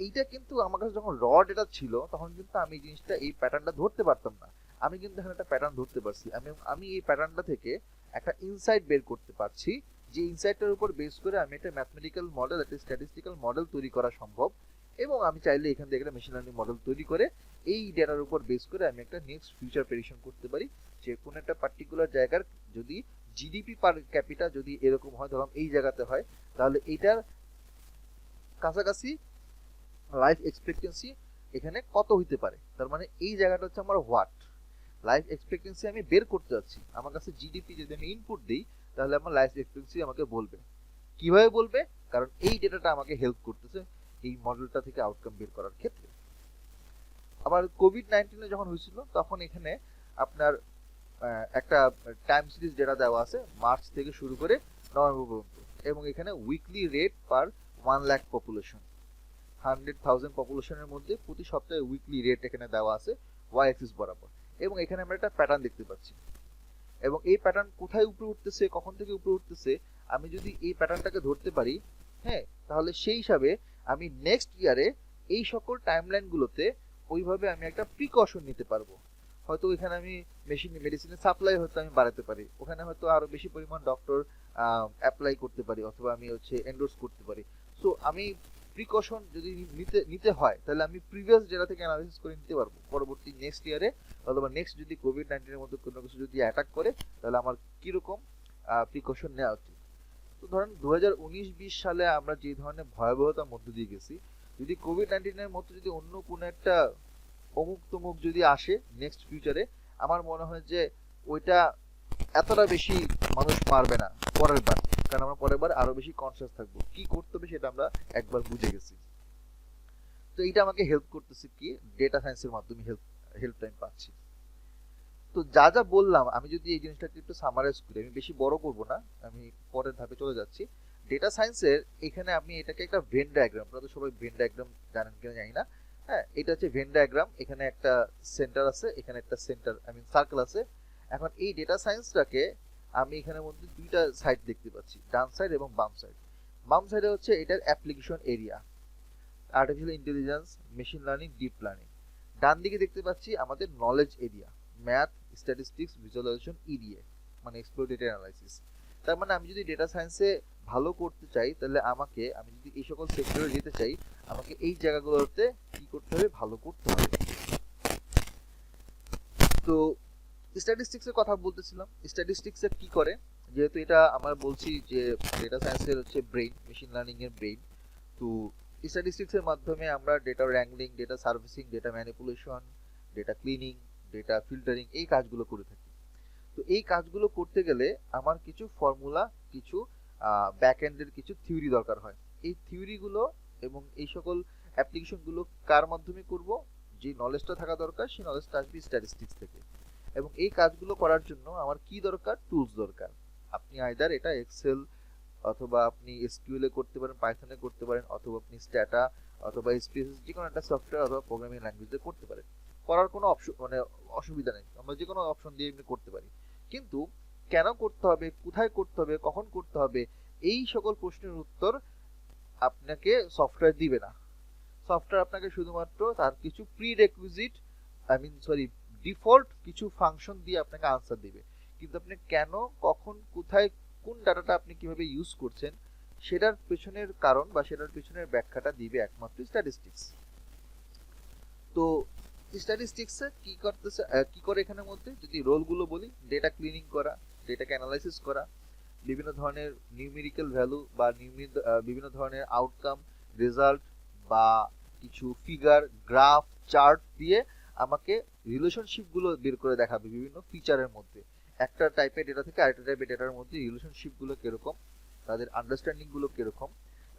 S2: এইটা কিন্তু আমার কাছে যখন র ডেটা ছিল তখন কিন্তু আমি এই জিনিসটা, এই প্যাটার্নটা ধরতে পারতাম না। আমি কিন্তু এখানে একটা প্যাটার্ন ধরতে পারছি। আমি এই প্যাটার্নটা থেকে একটা ইনসাইট বের করতে পারছি, যে ইনসাইটটার উপর বেস করে আমি একটা ম্যাথমেটিক্যাল মডেল, একটা স্ট্যাটিস্টিক্যাল মডেল তৈরি করা সম্ভব। এবং আমি চাইলে এখান থেকে একটা মেশিন লার্নিং মডেল তৈরি করে এই ডেটার উপর বেস করে আমি একটা নেক্সট ফিউচার প্রেডিকশন করতে পারি, যে কোনো একটা পার্টিকুলার জায়গার যদি জিডিপি পার ক্যাপিটা যদি এরকম হয়, ধরুন এই জায়গাতে হয়, তাহলে এইটার কাছাকাছি লাইফ এক্সপেক্টেন্সি এখানে কত হইতে পারে। তার মানে এই জায়গাটা হচ্ছে আমার হোয়াট লাইফ এক্সপেক্টেন্সি আমি বের করতে যাচ্ছি। আমার কাছে জিডিপি যদি আমি ইনপুট দিই, তাহলে আমার লাইফ এক্সপেক্টেন্সি আমাকে বলবে। কিভাবে বলবে? কারণ এই ডেটাটা আমাকে হেল্প করতেছে এই মডেলটা থেকে আউটকাম বের করার ক্ষেত্রে। আবার কোভিড-19 যখন হয়েছিল তখন এখানে আপনার একটা টাইম সিরিজ ডেটা দেওয়া আছে মার্চ থেকে শুরু করে নভেম্বর পর্যন্ত, এবং এখানে উইকলি রেট পার 1 লাখ পপুলেশন, 100,000 পপুলেশনের মধ্যে প্রতি সপ্তাহে উইকলি রেট এখানে দেওয়া আছে ওয়াই অ্যাক্সিস বরাবর। এবং এখানে আমরা একটা প্যাটার্ন দেখতে পাচ্ছি, এবং এই প্যাটার্ন কোথায় উপরে উঠতেছে, কখন থেকে উপরে উঠতেছে, আমি যদি এই প্যাটার্নটাকে ধরতে পারি, হ্যাঁ, তাহলে সেই হিসাবে আমি নেক্সট ইয়ারে এই সকল টাইমলাইনগুলোতে ওইভাবে আমি একটা প্রিকশন নিতে পারবো। হয়তো ওইখানে আমি মেডিসিনের সাপ্লাই হয়তো আমি বাড়াতে পারি, ওখানে হয়তো আরো বেশি পরিমাণ ডক্টর অ্যাপ্লাই করতে পারি, অথবা আমি হচ্ছে এন্ডোর্স করতে পারি। সো আমি প্রিকশন যদি নিতে নিতে হয়, তাহলে আমি প্রিভিয়াস ডেটা থেকে অ্যানালাইসিস করে নিতে পারবো পরবর্তী নেক্সট ইয়ারে, অথবা নেক্সট যদি কোভিড-19 মধ্যে কোনো কিছু যদি অ্যাটাক করে, তাহলে আমার কিরকম প্রিকশন নেওয়া উচিত। তো ধরেন 2019-20 সালে আমরা যে ধরনের ভয়াবহতার মধ্য দিয়ে গেছি, যদি কোভিড-19 মতো যদি অন্য কোনো একটা অমুক তমুক যদি আসে নেক্সট ফিউচারে, আমার মনে হয় যে ওইটা এতটা বেশি মানুষ মারবে না পরের বার, কারণ আমরা পরের বার আরো বেশি কনসিয়াস থাকবো, কি করতে হবে সেটা আমরা একবার বুঝে গেছি। তো এইটা আমাকে হেল্প করতেছে কি, ডেটা সায়েন্সের মাধ্যমে হেল্প টাইম পাচ্ছি। তো যা যা বললাম, আমি যদি এই জিনিসটাকে একটু সামারাইজ করি, আমি বেশি বড় করব না, আমি পরের ধাপে চলে যাচ্ছি। ডেটা সায়েন্সের এখানে আপনি এটাকে একটা ভেন ডায়াগ্রাম, আপনারা তো সবাই ভেন ডায়াগ্রাম জানেন কিনা জানি না। হ্যাঁ, এটা হচ্ছে ভেন ডায়াগ্রাম। এখানে একটা সেন্টার আছে, এখানে একটা সেন্টার সার্কেল আছে। এখন এই ডেটা সায়েন্সটাকে আমি এখানের মধ্যে দুইটা সাইড দেখতে পাচ্ছি, ডান সাইড এবং বাম সাইড। বাম সাইডে হচ্ছে এটার application area, artificial intelligence, machine learning, deep learning. ডান দিকে দেখতে পাচ্ছি আমাদের knowledge area, math, statistics, visualisation, EDA, মানে এক্সপ্লোরেটরি অ্যানালাইসিস। তার মানে আমি যদি ডেটা সায়েন্সে ভালো করতে চাই, তাহলে আমি যদি এই সকল সেক্টরে যেতে চাই, আমাকে এই জায়গাগুলোতে কি করতে হবে, ভালো করতে হবে। তো স্ট্যাটিস্টিক্সের কথা বলতেছিলাম, স্ট্যাটিস্টিক্সে কি করে, যেহেতু এটা আমরা বলছি যে ডেটা সায়েন্সের হচ্ছে ব্রেইন, মেশিন লার্নিং এর ব্রেইন। তো স্ট্যাটিস্টিক্সের মাধ্যমে আমরা data wrangling, data servicing, data manipulation, data cleaning, data filtering, এই কাজগুলো করে থাকি। তো এই কাজগুলো করতে গেলে আমার কিছু ফর্মুলা, কিছু ব্যাক এন্ডের কিছু থিওরি দরকার হয়। এই থিওরিগুলো এবং এই সকল অ্যাপ্লিকেশনগুলো কার মাধ্যমে করব, যে নলেজটা থাকা দরকার, সেই নলেজটা আসবে স্ট্যাটিস্টিক্স থেকে। এবং এই কাজগুলো করার জন্য আমার কি দরকার, টুলস দরকার। আপনি আইদার এটা এক্সেল, অথবা আপনি এসকিউএল এ করতে পারেন, পাইথনে করতে পারেন, অথবা আপনি স্ট্যাটা অথবা এসপিএস, যে কোনো একটা সফটওয়্যার অথবা প্রোগ্রামিং ল্যাঙ্গুয়েজে করতে পারেন। করার কোনো অপশন অসুবিধা নেই, আমরা যে কোনো অপশন দিয়ে এমনি করতে পারি। কিন্তু কেন করতে হবে, কোথায় করতে হবে, কখন করতে হবে, এই সকল প্রশ্নের উত্তর আপনাকে সফটওয়্যার দিবে না। সফটওয়্যার আপনাকে শুধুমাত্র তার কিছু প্রিরেকুইজিট, ডিফল্ট কিছু ফাংশন দিয়ে আপনাকে আনসার দিবে। কিন্তু আপনি কেন, কখন, কোথায়, কোন ডাটাটা আপনি কিভাবে ইউজ করছেন, সেটার পেছনের কারণ বা সেটার পেছনের ব্যাখ্যাটা দিবে একমাত্র স্ট্যাটিস্টিক্স। তো স্ট্যাটিস্টিক্সে কি করতেছে, কি করে এখানের মধ্যে যদি রোলগুলো বলি, ডেটা ক্লিনিং করা, ডেটাকে অ্যানালাইসিস করা, বিভিন্ন ধরনের নিউমেরিক্যাল ভ্যালু বা বিভিন্ন ধরনের আউটকাম, রেজাল্ট বা কিছু ফিগার, গ্রাফ, চার্ট দিয়ে আমাকে রিলেশনশিপগুলো বের করে দেখাবে বিভিন্ন ফিচারের মধ্যে। একটা টাইপের ডেটা থেকে আরেকটা টাইপের ডেটার মধ্যে রিলেশনশিপগুলো কিরকম, তাদের আন্ডারস্ট্যান্ডিং গুলো কিরকম,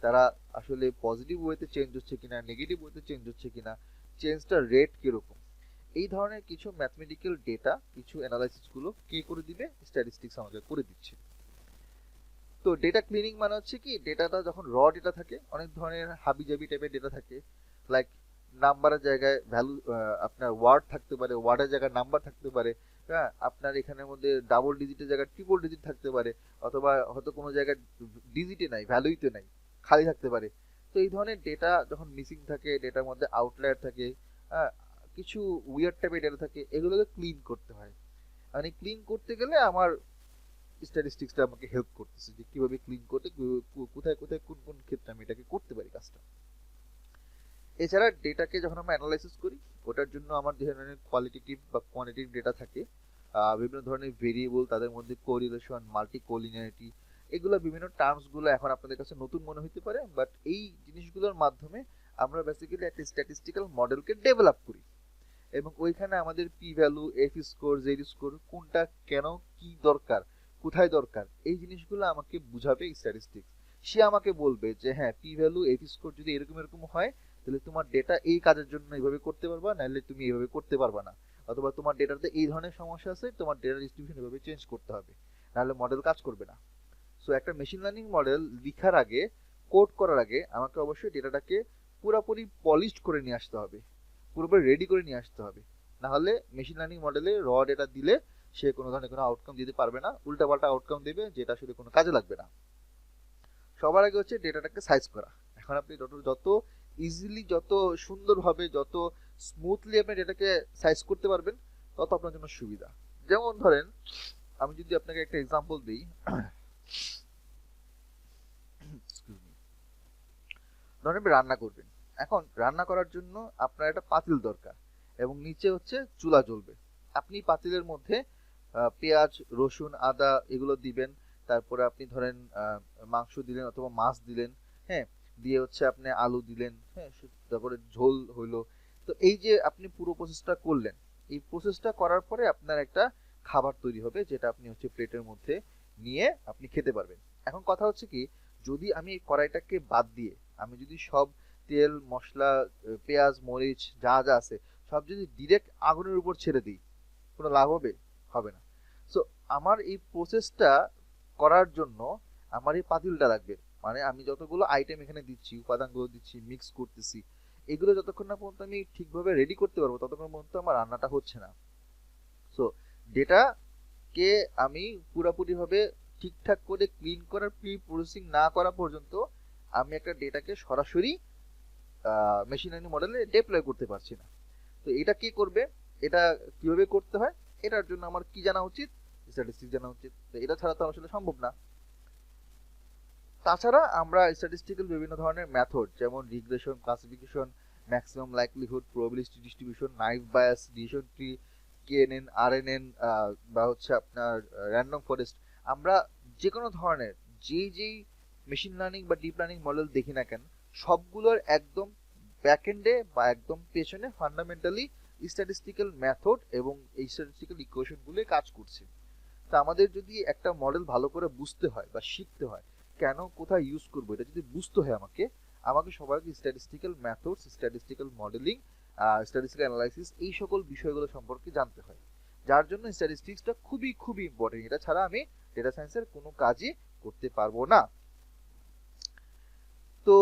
S2: তারা আসলে পজিটিভ ওয়েতে চেঞ্জ হচ্ছে কিনা, নেগেটিভ ওয়েতে চেঞ্জ হচ্ছে কিনা, চেঞ্জটার রেট কিরকম, এই ধরনের কিছু ম্যাথমেটিক্যাল ডেটা, কিছু অ্যানালাইসিস গুলো কে করে দিবে, স্ট্যাটিস্টিক্স আমাকে করে দিচ্ছে। তো ডেটা ক্লিনিং মানে হচ্ছে কি, ডেটাটা যখন র ডেটা থাকে, অনেক ধরনের হাবিজাবি টাইপের ডেটা থাকে, লাইক নাম্বারের জায়গায় ভ্যালু, আপনার ওয়ার্ড থাকতে পারে, ওয়ার্ডের জায়গায় নাম্বার থাকতে পারে, হ্যাঁ, আপনার এখানের মধ্যে ডাবল ডিজিটের জায়গায় ট্রিপল ডিজিট থাকতে পারে, অথবা হয়তো কোনো জায়গায় ডিজিটে নাই, ভ্যালুইতে নাই, খালি থাকতে পারে। তো এই ধরনের ডেটা যখন মিসিং থাকে, ডেটার মধ্যে আউটলায়ার থাকে, কিছু উইয়ার্ড টাইপের ডেটা থাকে, এগুলোকে ক্লিন করতে হয়। মানে ক্লিন করতে গেলে আমার স্ট্যাটিস্টিক্সটা আমাকে হেল্প করতেছে যে কিভাবে ক্লিন করতে, কোথায় কোথায় কোন কোন ক্ষেত্রে আমি এটাকে করতে পারি কাজটা। এছাড়া ডেটাকে যখন আমরা অ্যানালাইসিস করি, ওটার জন্য আমার যে ধরনের কোয়ালিটেটিভ বা কোয়ান্টিটেটিভ ডেটা থাকে, বিভিন্ন ধরনের ভেরিয়েবল, তাদের মধ্যে কোরিলেশন, মাল্টি কোলিনিয়ারিটি, এগুলো বিভিন্ন টার্মসগুলো এখন আপনাদের কাছে নতুন মনে হতে পারে, বাট এই জিনিসগুলোর মাধ্যমে আমরা বেসিক্যালি একটা স্ট্যাটিস্টিক্যাল মডেলকে ডেভেলপ করি। এবং ওইখানে আমাদের P value, F score, Z score, কোনটা কেন, কি দরকার, কোথায় দরকার, এই জিনিসগুলো আমাকে বুঝাবে স্ট্যাটিস্টিক্স। সে আমাকে বলবে যে হ্যাঁ, পি ভ্যালু, এফ স্কোর যদি এরকম এরকম হয়, তাহলে তোমার ডেটা এই কাজের জন্য এইভাবে করতে পারবা, নাহলে তুমি এইভাবে করতে পারবা না, অথবা তোমার ডেটাতে এই ধরনের সমস্যা আছে, তোমার ডেটা ডিস্ট্রিবিউশন এভাবে চেঞ্জ করতে হবে, নাহলে মডেল কাজ করবে না। সো একটা মেশিন লার্নিং মডেল লেখার আগে, কোড করার আগে আমাকে অবশ্যই ডেটাটাকে পুরোপুরি পলিশড করে নিয়ে আসতে হবে, পুরোপুরি রেডি করে নিয়ে আসতে হবে। না হলে মেশিন লার্নিং মডেলে র ডেটা দিলে সে কোনো ধরনের কোনো আউটকাম দিতে পারবে না, উল্টাপাল্টা আউটকাম দেবে যেটা আসলে কোনো কাজে লাগবে না। সবার আগে হচ্ছে ডেটাটাকে সাইজ করা। এখন আপনি যত ইজিলি, যত সুন্দরভাবে, যত স্মুথলি আপনি ডেটাকে সাইজ করতে পারবেন, তত আপনার জন্য সুবিধা। যেমন ধরেন, আমি যদি আপনাকে একটা এক্সাম্পল দিই, ধরেন আপনি রান্না করবেন। এখন রান্না করার জন্য আপনার একটা পাতিল দরকার এবং নিচে হচ্ছে চুলা জ্বলবে। আপনি পাতিলের মধ্যে পেঁয়াজ, রসুন, আদা এগুলো দিবেন। তারপরে আপনি ধরেন মাংস দিলেন অথবা মাছ দিলেন, হ্যাঁ, দিয়ে হচ্ছে আপনি আলু দিলেন, হ্যাঁ, তারপরে ঝোল হইলো। তো এই যে আপনি পুরো প্রসেসটা করলেন, এই প্রসেসটা করার পরে আপনার একটা খাবার তৈরি হবে, যেটা আপনি হচ্ছে প্লেটের মধ্যে নিয়ে আপনি খেতে পারবেন। এখন কথা হচ্ছে কি, যদি আমি এই কড়াইটাকে বাদ দিয়ে আমি যদি সব তেল, মশলা, পেঁয়াজ, মরিচ যা যা আছে সব যদি ডিরেক্ট আগুনের উপর ছেড়ে দিই, কোনো লাভ হবে? হবে না। সো আমার এই প্রসেসটা করার জন্য আমার এই পাতিলটা লাগবে। মানে আমি যতগুলো আইটেম এখানে দিচ্ছি, উপাদানগুলো দিচ্ছি, মিক্স করতেছি, এগুলো যতক্ষণ না পর্যন্ত আমি ঠিকভাবে রেডি করতে পারবো, ততক্ষণ পর্যন্ত আমার রান্নাটা হচ্ছে না। সো ডেটাকে আমি পুরোপুরিভাবে ঠিকঠাক করে ক্লিন করার, প্রি প্রসেসিং না করা পর্যন্ত আমি একটা ডেটাকে সরাসরি মেশিন লার্নিং মডেলে ডিপ্লয় করতে পারছি না। তো এটা কে করবে? এটা কিভাবে করতে হয়? এটার জন্য আমার কি জানা উচিত? স্ট্যাটিস্টিক্স জানা উচিত। তো এটা ছাড়া তো আসলে সম্ভব না। তাছাড়া আমরা স্ট্যাটিস্টিক্যাল বিভিন্ন ধরনের মেথড, যেমন regression, classification, maximum likelihood, probability distribution, naive Bayes, decision tree, KNN, RNN, বা হচ্ছে আপনার র্যান্ডম ফরেস্ট, আমরা যে কোনো ধরনের যেই মেশিন লার্নিং বা ডিপ লার্নিং মডেল দেখি না কেন, সবগুলোর একদম ব্যাকএন্ডে বা একদম পেছনে ফান্ডামেন্টালি স্ট্যাটিস্টিক্যাল মেথড এবং এই স্ট্যাটিস্টিক্যাল ইকুয়েশনগুলো কাজ করছে। তা আমাদের যদি একটা মডেল ভালো করে বুঝতে হয় বা শিখতে হয়, কেন কোথায় ইউজ করবো, এটা যদি বুঝতে হয় আমাকে, সবার আগে statistical methods, statistical modelling, statistical analysis, এই সকল বিষয়গুলো সম্পর্কে জানতে হয়। যার জন্য স্ট্যাটিস্টিক্সটা খুবই খুবই ইম্পর্টেন্ট। এটা ছাড়া আমি ডেটা সায়েন্সের কোনো কাজই করতে পারবো না। তো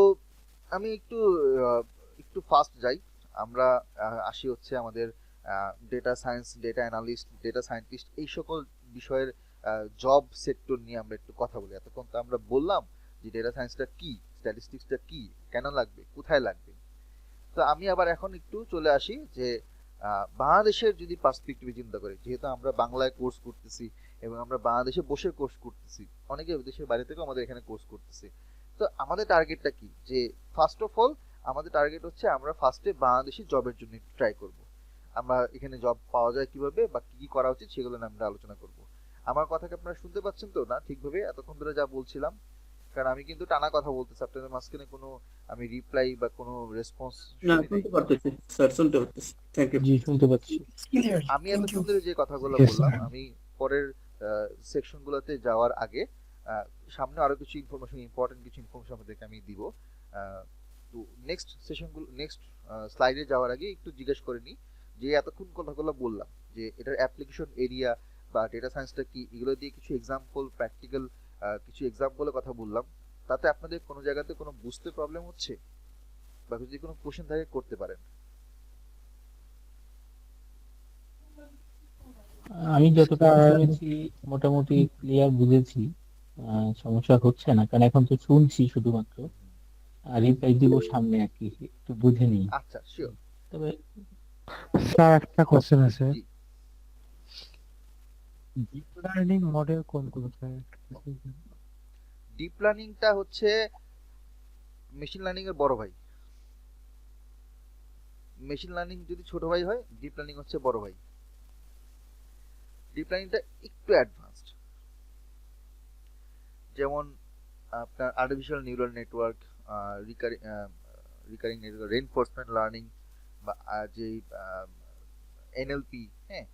S2: আমি আহ, একটু ফাস্ট যাই। আমরা আসি হচ্ছে আমাদের data science, data analyst, data scientist, এই সকল বিষয়ের জব সেক্টর নিয়ে আমরা একটু কথা বলি। এতক্ষণ তো আমরা বললাম যে ডেটা সায়েন্সটা কি, স্ট্যাটিস্টিক্সটা কি, কেন লাগবে, কোথায় লাগবে। তো আমি আবার এখন একটু চলে আসি যে বাংলাদেশের যদি পার্সপেক্টিভে চিন্তা করি, যেহেতু আমরা বাংলায় কোর্স করতেছি এবং আমরা বাংলাদেশে বসে কোর্স করতেছি, অনেকে দেশের বাইরে থেকেও আমাদের এখানে কোর্স করতেছি। তো আমাদের টার্গেটটা কি? যে ফার্স্ট অফ অল আমাদের টার্গেট হচ্ছে আমরা ফার্স্টে বাংলাদেশি জবের জন্য ট্রাই করব। আমরা এখানে জব পাওয়া যায় কিভাবে বা কি কি করা উচিত সেগুলো নিয়ে আমরা আলোচনা করব। আমার কথাকে আপনারা শুনতে পাচ্ছেন তো না ঠিকভাবে এতক্ষণ ধরে যা বলছিলাম? কারণ আমি কিন্তু টানা কথা বলতেছি, আপনাদের মাঝখানে কোনো আমি রিপ্লাই বা কোনো রেসপন্স
S3: না,
S2: শুনি নাই।
S3: শুনতে পারতেছি স্যার, শুনতে পারতেছি। Thank you.
S1: জি, শুনতে পাচ্ছি।
S4: ক্লিয়ার,
S2: আমি
S4: থ্যাংক ইউ।
S2: এতক্ষণ ধরে যে কথাগুলো
S4: Yes,
S2: বললাম,
S4: sir.
S2: আমি পরের সেকশনগুলোতে যাওয়ার আগে সামনে আরো কিছু ইনফরমেশন, ইম্পর্টেন্ট কিছু ইনফরমেশন আপনাদেরকে আমি দিব। আহ, তো নেক্সট সেশনগুলো, নেক্সট স্লাইডে যাওয়ার আগে একটু জিজ্ঞেস করে নিই যে এতক্ষণ কথাগুলো বললাম যে এটার অ্যাপ্লিকেশন এরিয়া বা ডেটা সায়েন্সটা কি, এগুলো দিয়ে কিছু এক্সাম্পল, প্র্যাকটিক্যাল কিছু এক্সাম্পলের কথা বললাম। তাতে আপনাদের কোনো জায়গাতে কোনো বুঝতে প্রবলেম হচ্ছে বা যদি কোনো কোশ্চেন থাকে করতে পারেন।
S1: আমি যতটা শুনেছি মোটামুটি ক্লিয়ার বুঝেছি। সমস্যা হচ্ছে না, কারণ এখন তো শুনছি শুধুমাত্র, আর রিপ্লাই দিব সামনে আর কি, একটু বুঝে নিই।
S2: আচ্ছা, শিওর।
S1: তবে
S4: স্যার, একটা কোশ্চেন আছে।
S2: জি।
S4: ডিপ লার্নিং মডেল কোনগুলো স্যার?
S2: ডিপ লার্নিংটা হচ্ছে মেশিন লার্নিং এর বড় ভাই। মেশিন লার্নিং যদি ছোট ভাই হয়, ডিপ লার্নিং হচ্ছে বড় ভাই। ডিপ লার্নিংটা একটু অ্যাডভান্সড। যেমন আপনার artificial neural network, recurring recurring network, reinforcement learning, বা যে এনএলপি, হ্যাঁ,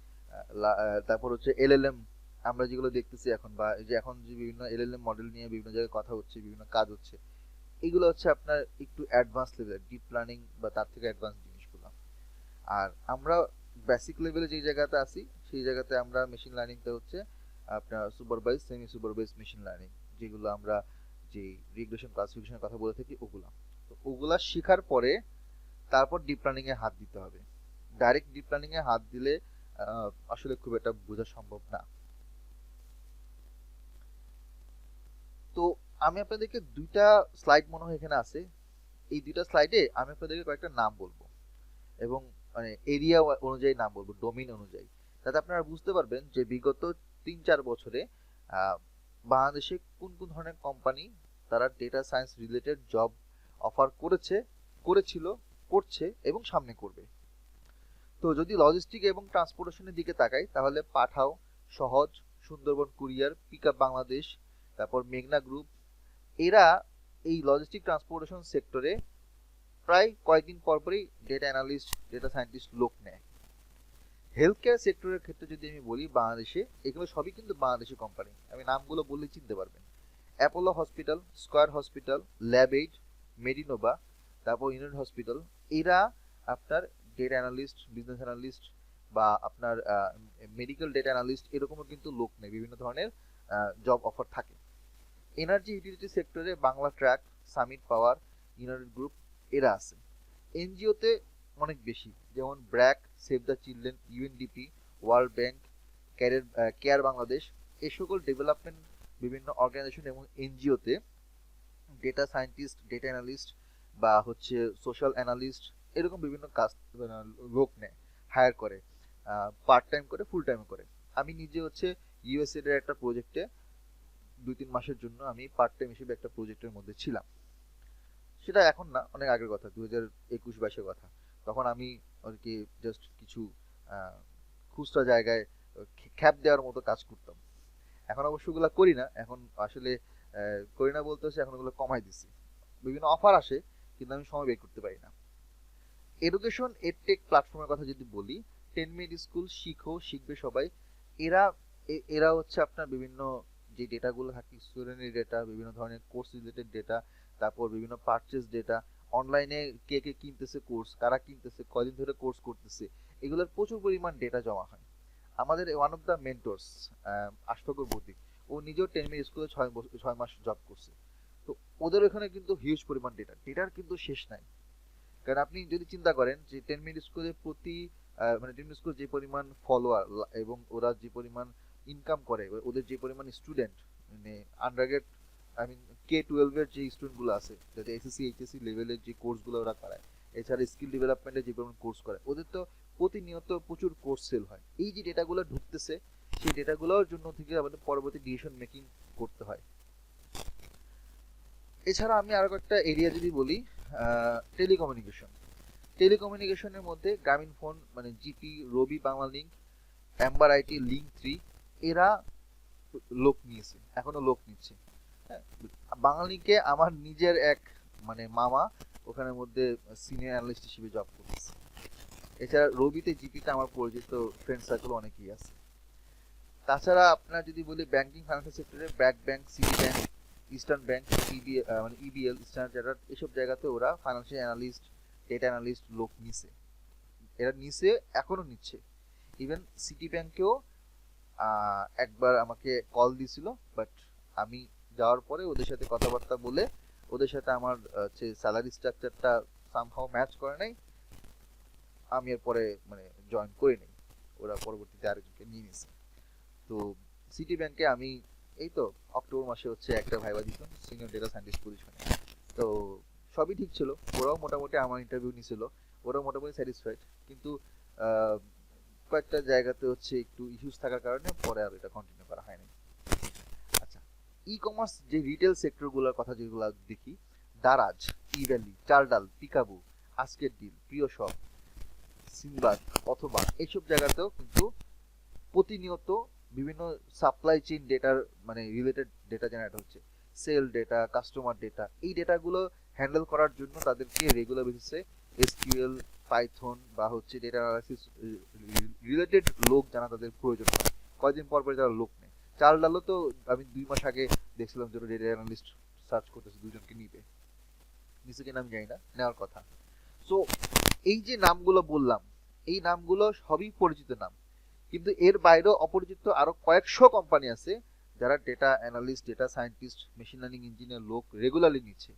S2: তারপর হচ্ছে এলএলএম, আমরা যেগুলো দেখতেছি এখন, বা এই যে এখন যে বিভিন্ন এলএলএম মডেল নিয়ে বিভিন্ন জায়গায় কথা হচ্ছে, বিভিন্ন কাজ হচ্ছে, এগুলো হচ্ছে আপনার একটু অ্যাডভান্স লেভেলের ডিপ লার্নিং বা তার থেকে অ্যাডভান্স জিনিসগুলো। আর আমরা বেসিক লেভেলে যে জায়গাতে আছি, সেই জায়গাতে আমরা মেশিন লার্নিংটা হচ্ছে আপনার supervise, semi supervise machine learning, যেগুলো আমরা যে রিগ্রেশন, ক্লাসিফিকেশনের কথা বলে থাকি, ওগুলা। তো ওগুলা শেখার পরে তারপর ডিপ লার্নিং এ হাত দিতে হবে। ডাইরেক্ট ডিপ লার্নিং এ হাত দিলে আসলে খুব একটা বোঝা সম্ভব না। তো আমি আপনাদেরকে দুইটা স্লাইড মনে হয় এখানে আছে, এই দুইটা স্লাইডে আমি আপনাদেরকে কয়েকটা নাম বলবো এবং মানে এরিয়া অনুযায়ী নাম বলবো, ডোমেইন অনুযায়ী, যাতে আপনারা বুঝতে পারবেন যে বিগত 3-4 বছরে বাংলাদেশে কোন কোন ধরনের কোম্পানি তারা data science related job offer করেছিল, করছে এবং সামনে করবে। তো যদি লজিস্টিক এবং ট্রান্সপোর্টেশনের দিকে তাকাই তাহলে পাঠাও, সহজ, সুন্দরবন কুরিয়ার, পিকআপ বাংলাদেশ, তারপর মেঘনা গ্রুপ, এরা এই লজিস্টিক ট্রান্সপোর্টেশন সেক্টরে প্রায় কয়েকদিন পরপরই ডেটা অ্যানালিস্ট, ডেটা সায়েন্টিস্ট লোক নেয়। হেলথ কেয়ার সেক্টরের ক্ষেত্রে যদি আমি বলি বাংলাদেশে, এগুলো সবই কিন্তু বাংলাদেশি কোম্পানি, আমি নামগুলো বললে চিনতে পারবেন। Apollo hospital, square hospital, lab aid, Medinova, তারপর ইউনিট হসপিটাল, এরা আপনার ডেটা অ্যানালিস্ট, বিজনেস অ্যানালিস্ট বা আপনার মেডিকেল ডেটা অ্যানালিস্ট এরকমও কিন্তু লোক নেই, বিভিন্ন ধরনের জব অফার থাকে। এনার্জি ইউটিলিটি সেক্টরে বাংলা ট্র্যাক, সামিট পাওয়ার, ইউনাইটেড গ্রুপ এরা আছে। এনজিওতে অনেক বেশি, যেমন BRAC, save the children, UNDP, world bank, care Bangladesh, এই সকল ডেভেলপমেন্ট বিভিন্ন অর্গানাইজেশন এবং এনজিওতে ডেটা সায়েন্টিস্ট, ডেটা অ্যানালিস্ট বা হচ্ছে সোশ্যাল অ্যানালিস্ট এরকম বিভিন্ন কাজ লোক নেয়, হায়ার করে, পার্ট টাইম করে, ফুল টাইম করে। আমি নিজে হচ্ছে ইউএসএড এর একটা প্রজেক্টে 2-3 মাসের জন্য আমি পার্ট টাইম হিসেবে একটা প্রজেক্টের মধ্যে ছিলাম। সেটা এখন না, অনেক আগের কথা, 2021-22-এর কথা। তখন আমি আর কি জাস্ট কিছু খুচরা জায়গায় খ্যাপ দেওয়ার মতো কাজ করতাম। এখন অবশ্য ওগুলো করি না, এখন আসলে করি না বলতে হচ্ছে এখন ওগুলো কমাই দিছি। বিভিন্ন অফার আসে কিন্তু আমি সময় বের করতে পারি না। এডুকেশন এডটেক প্ল্যাটফর্মের কথা যদি বলি, 10 মিনিট স্কুল, শিখো, শিখবে সবাই, এরা এরা হচ্ছে আপনার বিভিন্ন যে ডেটাগুলো থাকে, স্টুডেন্টের ডেটা, বিভিন্ন ধরনের কোর্স রিলেটেড ডেটা, তারপর বিভিন্ন পারচেজ ডেটা, অনলাইনে কে কে কিনতেছে কোর্স, কারা কিনতেছে, কয়দিন ধরে কোর্স করতেছে, এগুলোর প্রচুর পরিমাণ ডেটা জমা হয়। আমাদের one of the mentors Ashfaqur Badiq, ও নিজেও 10 মিনিট স্কুলে 6 মাস জব করছে। তো ওদের ওখানে কিন্তু হিউজ পরিমাণ ডেটার কিন্তু শেষ নাই। কারণ আপনি যদি চিন্তা করেন যে 10 মিনিট স্কুলে প্রতি মানে 10 মিনিট স্কুল যে পরিমাণ ফলোয়ার এবং ওরা যে পরিমাণ ইনকাম করে, ওদের যে পরিমাণ স্টুডেন্ট, মানে আন্ডারগ্রেড, আই মিন K-12 এর যে স্টুডেন্টগুলো আছে, যাতে এসএসসি এইচএসসি লেভেলের যে কোর্সগুলো ওরা করায়, এছাড়া স্কিল ডেভেলপমেন্টের যে পরিমাণ কোর্স করে, ওদের তো প্রতিনিয়ত প্রচুর কোর্স সেল হয়। এই যে ডেটাগুলো ঢুকতেছে, সেই ডেটাগুলোর জন্য থেকে আমাদের পরবর্তী ডিসিশন মেকিং করতে হয়। এছাড়া আমি আরো একটা এরিয়া যদি বলি, টেলিকমিউনিকেশনের মধ্যে গ্রামীণ ফোন, মানে GP, Robi Banglalink, Amber IT, link 3 এরা লোক নিয়েছে, এখনো লোক নিচ্ছে। হ্যাঁ, বাংলালিংকে আমার নিজের এক মানে মামা ওখানের মধ্যে সিনিয়র অ্যানালিস্ট হিসেবে জব করতেছে। এছাড়া রবিতে, জিপিতে আমার পরিচিত ফ্রেন্ড সার্কেল অনেকেই আছে। তাছাড়া আপনার যদি বলি ব্যাংকিং ফাইন্যান্সিয়াল সেক্টরে, BRAC bank, city bank, eastern bank, মানে ইবিএল, স্ট্যান্ডার্ড চার্টার্ড, এসব জায়গাতে ওরা ফাইন্যান্সিয়াল অ্যানালিস্ট, ডেটা অ্যানালিস্ট লোক নিছে, এরা নিছে, এখনো নিচ্ছে। ইভেন সিটি ব্যাংকেও একবার আমাকে কল দিছিল, বাট আমি যাওয়ার পরে ওদের সাথে কথাবার্তা বলে ওদের সাথে আমার হচ্ছে স্যালারি স্ট্রাকচারটা সামহাও ম্যাচ করে নাই, আমি এরপরে মানে জয়েন করি নাই, ওরা পরবর্তীতে আরেকজনকে নিয়ে নিছে। তো সিটি ব্যাংকে আমি এই তো অক্টোবর মাসে হচ্ছে একটা ভাইবা দিতাম সিনিয়র ডেটা সায়েন্টিস্ট পজিশনে। তো সবই ঠিক ছিল, ওরাও মোটামুটি আমার ইন্টারভিউ নিছিল, ওরাও মোটামুটি স্যাটিসফাইড, কিন্তু কয়েকটা জায়গাতে হচ্ছে একটু ইস্যুস থাকার কারণে পরে আর এটা কন্টিনিউ করা হয়নি। আচ্ছা, ই কমার্স যে রিটেল সেক্টরগুলোর কথা যেগুলো দেখি, দারাজ, ই ভ্যালি, চালডাল, পিকাবু, আজকের ডিল, প্রিয় শপ, সিনবাদ অথবা এইসব জায়গাতেও কিন্তু প্রতিনিয়ত বিভিন্ন সাপ্লাই চেইন ডেটার মানে রিলেটেড ডেটা জেনারেট হচ্ছে, সেল ডেটা, কাস্টমার ডেটা, এই ডেটাগুলো হ্যান্ডেল করার জন্য তাদেরকে রেগুলার বেসিসে এসকিউএল, পাইথন বা হচ্ছে ডেটা অ্যানালাইসিস রিলেটেড লোক জানা তাদের প্রয়োজন হয়। কয়েকদিন পর পরে তারা লোক নেয়। চাল ডালও তো আমি 2 মাস আগে দেখছিলাম যে ডেটা অ্যানালিস্ট সার্চ করতেছে, 2জনকে নিবে, নিচে কিনা আমি জানি না, নেওয়ার কথা। সো এই যে নামগুলো বললাম, এই নামগুলো সবই পরিচিত নাম, কিন্তু এর বাইরেও অপরিচিত আরো কয়েকশো কোম্পানি আছে যারা data analyst, data scientist, machine learning engineer লোক রেগুলারলি নিচ্ছে।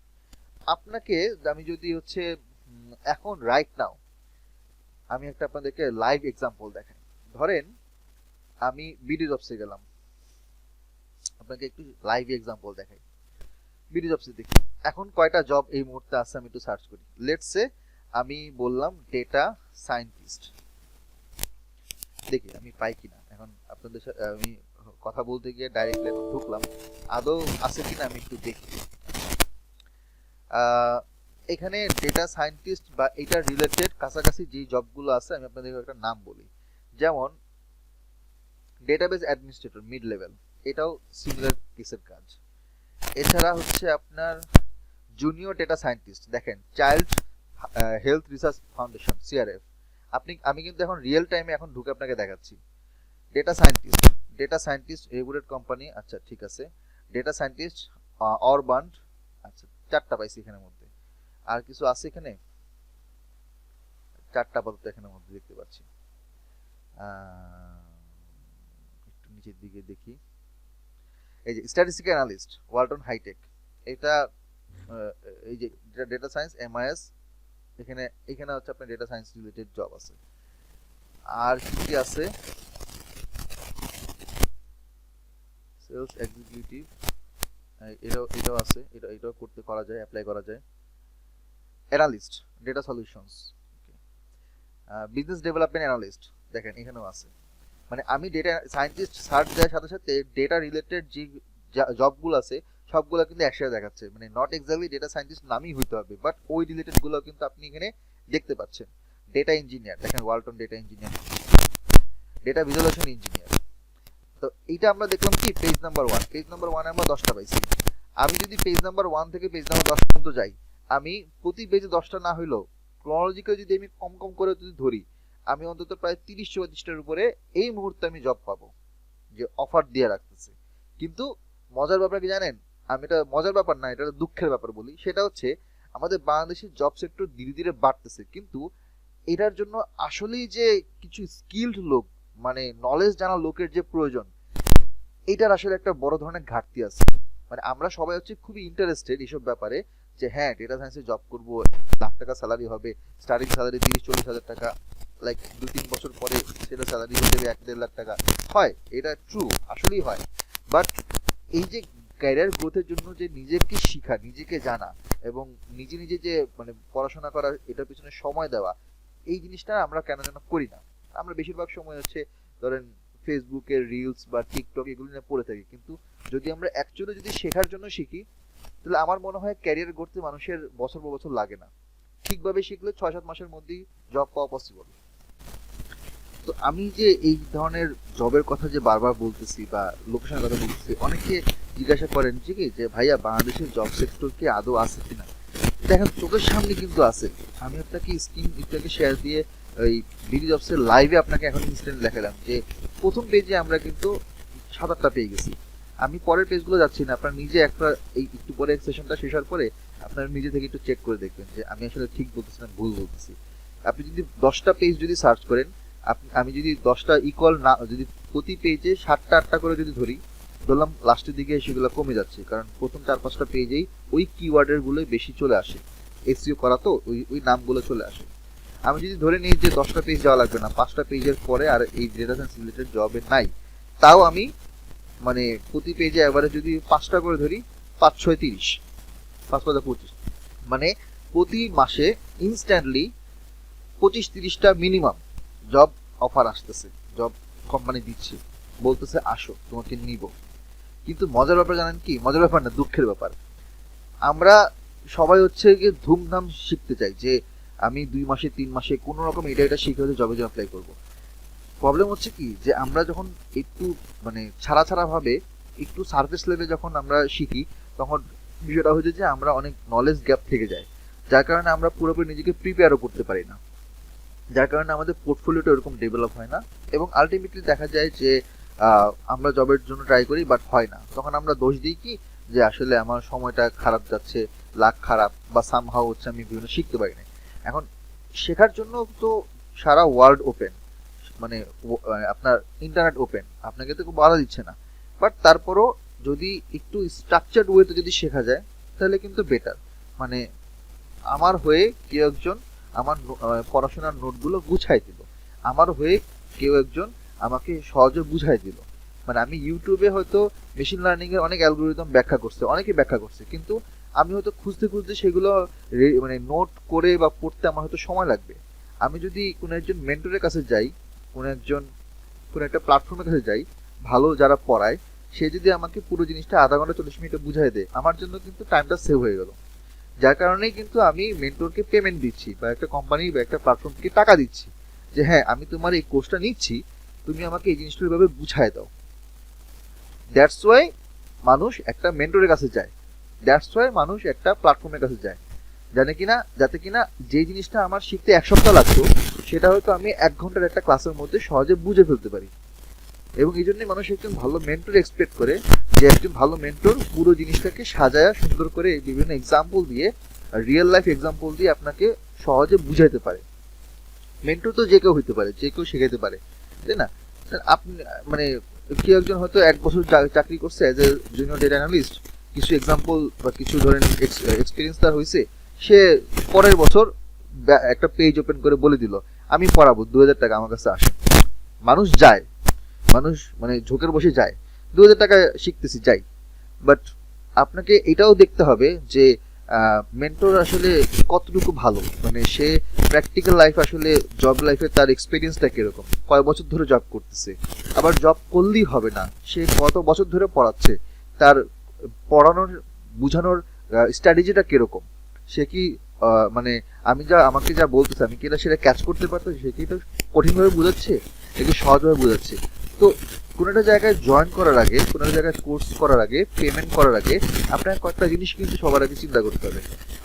S2: আপনাকে আমি যদি হচ্ছে এখন রাইট নাও আমি একটা আপনাদেরকে লাইভ এক্সাম্পল দেখাই। ধরেন আমি বিডি জবসে গেলাম, আপনাকে একটু লাইভ এক্সাম্পল দেখাই। বিডি জবসে দেখি এখন কয়টা জব এই মুহূর্তে আছে, আমি একটু সার্চ করি। লেটস সে আমি বললাম ডেটা সায়েন্টিস্ট, দেখি আমি পাই কিনা। এখন আপনাদের সাথে আমি কথা বলতে গিয়ে ডাইরেক্টলি ঢুকলাম, আদৌ আছে কিনা আমি একটু দেখি। এখানে ডেটা সায়েন্টিস্ট বা এটা রিলেটেড কাছাকাছি যে জবগুলো আছে আমি আপনাদের একটা নাম বলি, যেমন ডেটাবেস অ্যাডমিনিস্ট্রেটর মিড লেভেল, এটাও সিমিলার কেসের কাজ। এছাড়া হচ্ছে আপনার জুনিয়র ডেটা সায়েন্টিস্ট, দেখেন child health research foundation CRF, আমি কিন্তু এখন রিয়েল টাইমে এখন ঢুকে আপনাকে দেখাচ্ছি। ডেটা সায়েন্টিস্ট রেগুলেট কোম্পানি, আচ্ছা ঠিক আছে। ডেটা সায়েন্টিস্ট অরবান, আচ্ছা 4টা পাইছি এখানের মধ্যে। আর কিছু আছে এখানে? 4টা আপাতত এখানের মধ্যে দেখতে পাচ্ছি। একটু নিচের দিকে দেখি, এই যে স্ট্যাটিস্টিক্যাল অ্যানালিস্ট ওয়ালটন হাইটেক, এটা এই যে ডেটা সায়েন্স এমআইএস, এখানে হচ্ছে আপনার ডেটা সায়েন্স রিলেটেড জব আছে। আর কি আছে? সেলস এক্সিকিউটিভ, এটাও আছে, এটাও করা যায়, অ্যাপ্লাই করা যায়। Analyst data solutions, business development analyst, দেখেন এখানেও আছে। মানে আমি ডেটা সায়েন্টিস্ট সার্চ দেওয়ার সাথে সাথে ডেটা রিলেটেড যে জবগুলো আছে সবগুলো কিন্তু একসাথে দেখাচ্ছে। মানে নট এক্স্যাক্টলি ডেটা সায়েন্টিস্ট নামই হইতে হবে, বাট ওই রিলেটেড গুলো কিন্তু আপনি এখানে দেখতে পাচ্ছেন। ডেটা ইঞ্জিনিয়ার, দেখেন Walton data engineer, data visualisation engineer. তো এইটা আমরা দেখলাম কি পেজ নাম্বার 1, পেজ নাম্বার 1 আমরা 10টা পাইছি। আমি যদি পেজ নাম্বার 1 থেকে পেজ নাম্বার 10 পর্যন্ত যাই, আমি প্রতি পেজে 10টা না হইলেও ক্রনোলজিক্যালি যদি আমি কম কম করে যদি ধরি, আমি অন্তত প্রায় 30-34টার উপরে এই মুহূর্তে আমি জব পাবো যে অফার দিয়ে রাখতেছে। কিন্তু মজার ব্যাপার কি জানেন, আমি এটা মজার ব্যাপার না, এটা দুঃখের ব্যাপার বলি, সেটা হচ্ছে আমাদের বাংলাদেশের জব সেক্টর ধীরে ধীরে বাড়তেছে, কিন্তু এটার জন্য আসলেই যে কিছু স্কিলড লোক, মানে নলেজ জানা লোকের যে প্রয়োজন, এটার আসলে একটা বড় ধরনের ঘাটতি আছে। মানে আমরা সবাই হচ্ছে খুবই ইন্টারেস্টেড এইসব ব্যাপারে, যে হ্যাঁ ডেটা সায়েন্সে জব করবো, লাখ টাকা স্যালারি হবে, স্টার্টিং স্যালারি 30-40 হাজার টাকা, লাইক 2-3 বছর পরে সেটা স্যালারি হয়ে যাবে 1-1.5 লাখ টাকা। হয়, এটা ট্রু, আসলেই হয়। বাট এই যে ক্যারিয়ার গ্রোথের জন্য যে নিজেকে শিখা, নিজেকে জানা এবং নিজে নিজে যে মানে পড়াশোনা করা, এটার পিছনে সময় দেওয়া, এই জিনিসটা আমরা কেন যেন করি না। আমরা বেশিরভাগ সময় হচ্ছে ধরেন ফেসবুকের রিলস বা টিকটক এগুলো নিয়ে পড়ে থাকি, কিন্তু যদি আমরা অ্যাকচুয়ালি যদি শেখার জন্য শিখি, তাহলে আমার মনে হয় ক্যারিয়ার গড়তে মানুষের বছর পর বছর লাগে না। ঠিকভাবে শিখলে 6-7 মাসের মধ্যেই জব পাওয়া পসিবল। তো আমি যে এই ধরনের জবের কথা যে বারবার বলতেছি বা লোকেশনের কথা বলতেছি, অনেকে জিজ্ঞাসা করেন যে কি যে ভাইয়া বাংলাদেশের জব সেক্টর কি আদৌ আছে কিনা। দেখেন চোখের সামনে কিন্তু আছে। আমি আপনাকে স্ক্রিন একটু শেয়ার দিয়ে ওই বিডি জবসের লাইভে আপনাকে এখন ইনস্ট্যান্ট দেখালাম যে প্রথম পেজে আমরা কিন্তু 7-8টা পেয়ে গেছি। আমি পরের পেজগুলো যাচ্ছি না, আপনার নিজে একটা এই একটু পরে সেশনটা শেষ হওয়ার পরে আপনার নিজে থেকে একটু চেক করে দেখবেন যে আমি আসলে ঠিক বলতেছি না ভুল বলতেছি। আপনি যদি 10টা পেজ যদি সার্চ করেন, আমি যদি 10টা ইকুয়াল না, যদি প্রতি পেজে 7টা-8টা করে যদি ধরলাম, লাস্টের দিকে সেগুলো কমে যাচ্ছে, কারণ প্রথম 4-5টা পেজেই ওই কিওয়ার্ডের গুলো বেশি চলে আসে, এসইও করা তো ওই নামগুলো চলে আসে। আমি যদি ধরে নিই যে 10টা পেজ যাওয়া লাগবে না, 5টা পেজের পরে আর এই ডেটা সায়েন্স রিলেটেড জবে নাই, তাও আমি মানে প্রতি পেজে এবারে যদি 5টা করে ধরি, 5-6-30, 5-5-25, মানে প্রতি মাসে ইনস্ট্যান্টলি 25-30টা মিনিমাম জব অফার আসতেছে, জব কোম্পানি দিচ্ছে, বলতেছে আসো তোমাকে নিব। কিন্তু মজার ব্যাপার জানেন কি, মজার ব্যাপার না, দুঃখের ব্যাপার, আমরা সবাই হচ্ছে গিয়ে ধুমধাম শিখতে চাই যে আমি 2 মাসে 3 মাসে কোনো রকম এটা শিখে হচ্ছে জবে অ্যাপ্লাই করবো। প্রবলেম হচ্ছে কি যে আমরা যখন একটু মানে ছাড়া ভাবে একটু সার্ফেস লেভেলে যখন আমরা শিখি, তখন বিষয়টা হচ্ছে যে আমরা অনেক নলেজ গ্যাপ থেকে যায়, যার কারণে আমরা পুরোপুরি নিজেকে প্রিপেয়ারও করতে পারি না, যার কারণে আমাদের পোর্টফোলিওটা এরকম ডেভেলপ হয় না, এবং আলটিমেটলি দেখা যায় যে আমরা জবের জন্য ট্রাই করি বাট হয় না। তখন আমরা দোষ দিই কি যে আসলে আমার সময়টা খারাপ যাচ্ছে, লাক খারাপ, বা সামহাও হচ্ছে আমি বিভিন্ন শিখতে পারি না। এখন শেখার জন্য তো সারা ওয়ার্ল্ড ওপেন, মানে আপনার ইন্টারনেট ওপেন, আপনাকে তো বাধা দিচ্ছে না, বাট তারপরও যদি একটু স্ট্রাকচার্ড ওয়েতে যদি শেখা যায় তাহলে কিন্তু বেটার। মানে আমার হয়ে কেউ একজন আমার পড়াশোনার নোটগুলো গুছাই দিল, আমার হয়ে কেউ একজন আমাকে সহজে বুঝাই দিল, মানে আমি ইউটিউবে হয়তো মেশিন লার্নিং এর অনেক অ্যালগোরিদম ব্যাখ্যা করছে, অনেকেই ব্যাখ্যা করছে, কিন্তু আমি হয়তো খুঁজতে খুঁজতে সেগুলো মানে নোট করে বা পড়তে আমার হয়তো সময় লাগবে। আমি যদি কোনো একজন মেন্টরের কাছে যাই, কোনো একটা প্ল্যাটফর্মের কাছে যাই, ভালো যারা পড়ায়, সে যদি আমাকে পুরো জিনিসটা আধা ঘন্টা 40 মিনিটে বুঝাই দেয়, আমার জন্য কিন্তু টাইমটা সেভ হয়ে গেল। যার কারণেই কিন্তু আমি মেন্টরকে পেমেন্ট দিচ্ছি, বা একটা কোম্পানি বা একটা প্ল্যাটফর্মকে টাকা দিচ্ছি, যে হ্যাঁ আমি তোমার এই কোর্সটা নিচ্ছি, তুমি আমাকে এই জিনিসটা এভাবে বুঝায় দাও। দ্যাটস ওয়াই মানুষ একটা মেন্টরের কাছে যায়, দ্যাটস ওয়াই মানুষ একটা প্ল্যাটফর্মের কাছে যায়, যাতে কিনা যে জিনিসটা আমার শিখতে 1 সপ্তাহ লাগতো, সেটা হয়তো আমি 1 ঘন্টার একটা ক্লাসের মধ্যে সহজে বুঝে ফেলতে পারি। এবং এই জন্যই মানুষ একজন ভালো মেন্টর এক্সপেক্ট করে, যে একজন ভালো মেন্টর পুরো জিনিসটাকে সাজায়া সুন্দর করে বিভিন্ন এক্সাম্পল দিয়ে, রিয়েল লাইফ এক্সাম্পল দিয়ে আপনাকে সহজে বুঝাইতে পারে। মেন্টর তো যে কেউ হইতে পারে, যে কেউ শেখাইতে পারে, তাই না? আপনি মানে কেউ একজন হয়তো 1 বছর চাকরি করছে as a junior data analyst, কিছু এক্সাম্পল বা কিছু ধরেন এক্সপিরিয়েন্স তার হয়েছে, সে পরের বছর একটা পেজ ওপেন করে বলে দিল আমি পড়াবো, 2000 টাকা আমার কাছে আসে। মানুষ যায়, মানুষ মানে ঝোঁকের বসে যায়, 2000 টাকা শিখতেছি যাই। বাট আপনাকে এটাও দেখতে হবে যে মেন্টর আসলে কতটুকু ভালো, মানে সে প্র্যাকটিক্যাল লাইফ, আসলে জব লাইফে তার এক্সপিরিয়েন্সটা কিরকম, কয় বছর ধরে জব করতেছে। আবার জব করলেই হবে না, সে কত বছর ধরে পড়াচ্ছে, তার পড়ানোর বুঝানোর স্ট্র্যাটেজিটা কিরকম, সে কি মানে আমাকে যা বলতেছে আমি কি না সেটা ক্যাচ করতে পারতেছি, সে কি এটা কঠিনভাবে বোঝাচ্ছে নাকি সহজভাবে বোঝাচ্ছে। তো কোনো একটা জায়গায় জয়েন করার আগে, কোনো একটা জায়গায় কোর্স করার আগে, পেমেন্ট করার আগে আপনার কয়েকটা জিনিস কিন্তু সবার আগে চিন্তা করতে হবে।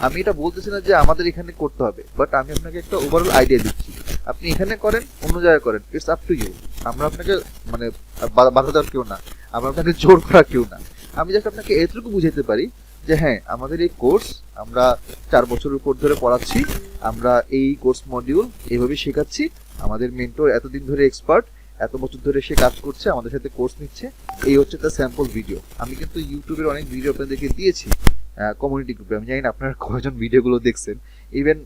S2: আমি এটা বলতেছি না যে আমাদের এখানে করতে হবে, বাট আমি আপনাকে একটা ওভারঅল আইডিয়া দিচ্ছি। আপনি এখানে করেন, অন্য জায়গায় করেন, ইটস আপ টু ইউ। আমরা আপনাকে মানে বাধা দেওয়ার কেউ না, আমরা আপনাকে জোর করা কেউ না। আমি জাস্ট আপনাকে এতটুকু বুঝাইতে পারি যে হ্যাঁ আমাদের এই কোর্স আমরা 4 বছরের উপর ধরে পড়াচ্ছি, আমরা এই কোর্স মডিউল এইভাবে শেখাচ্ছি, আমাদের মেন্টর এতদিন ধরে এক্সপার্ট, এত বছর ধরে সে কাজ করছে, আমাদের সাথে কোর্স নিচ্ছে, এই হচ্ছে তার স্যাম্পল ভিডিও। আমি কিন্তু ইউটিউবের অনেক ভিডিও আপনাদেরকে দিয়েছি কমিউনিটি গ্রুপে, আমি জানি না আপনারা কয়জন ভিডিওগুলো দেখছেন। ইভেন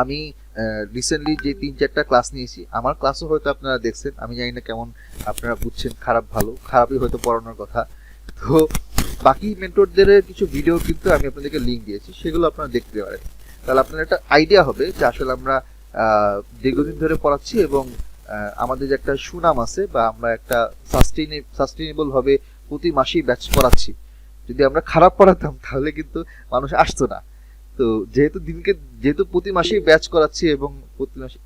S2: আমি রিসেন্টলি যে 3-4টা ক্লাস নিয়েছি, আমার ক্লাসও হয়তো আপনারা দেখছেন, আমি জানি না কেমন আপনারা বুঝছেন, খারাপ ভালো, খারাপই হয়তো পড়ানোর কথা। তো বাকি মেন্টরদের কিছু ভিডিও কিন্তু আমি আপনাদেরকে লিঙ্ক দিয়েছি, সেগুলো আপনারা দেখতে পারেন, তাহলে আপনার একটা আইডিয়া হবে যে আসলে আমরা দীর্ঘদিন ধরে পড়াচ্ছি এবং আমাদের যে একটা সুনাম আছে, বা আমরা একটা সাস্টেইনেবল ভাবে প্রতি মাসেই ব্যাচ পড়াচ্ছি। যদি আমরা খারাপ পড়াতাম তাহলে কিন্তু মানুষ আসতো না। তো যেহেতু প্রতি মাসেই ব্যাচ করাচ্ছি এবং প্রতি মাসে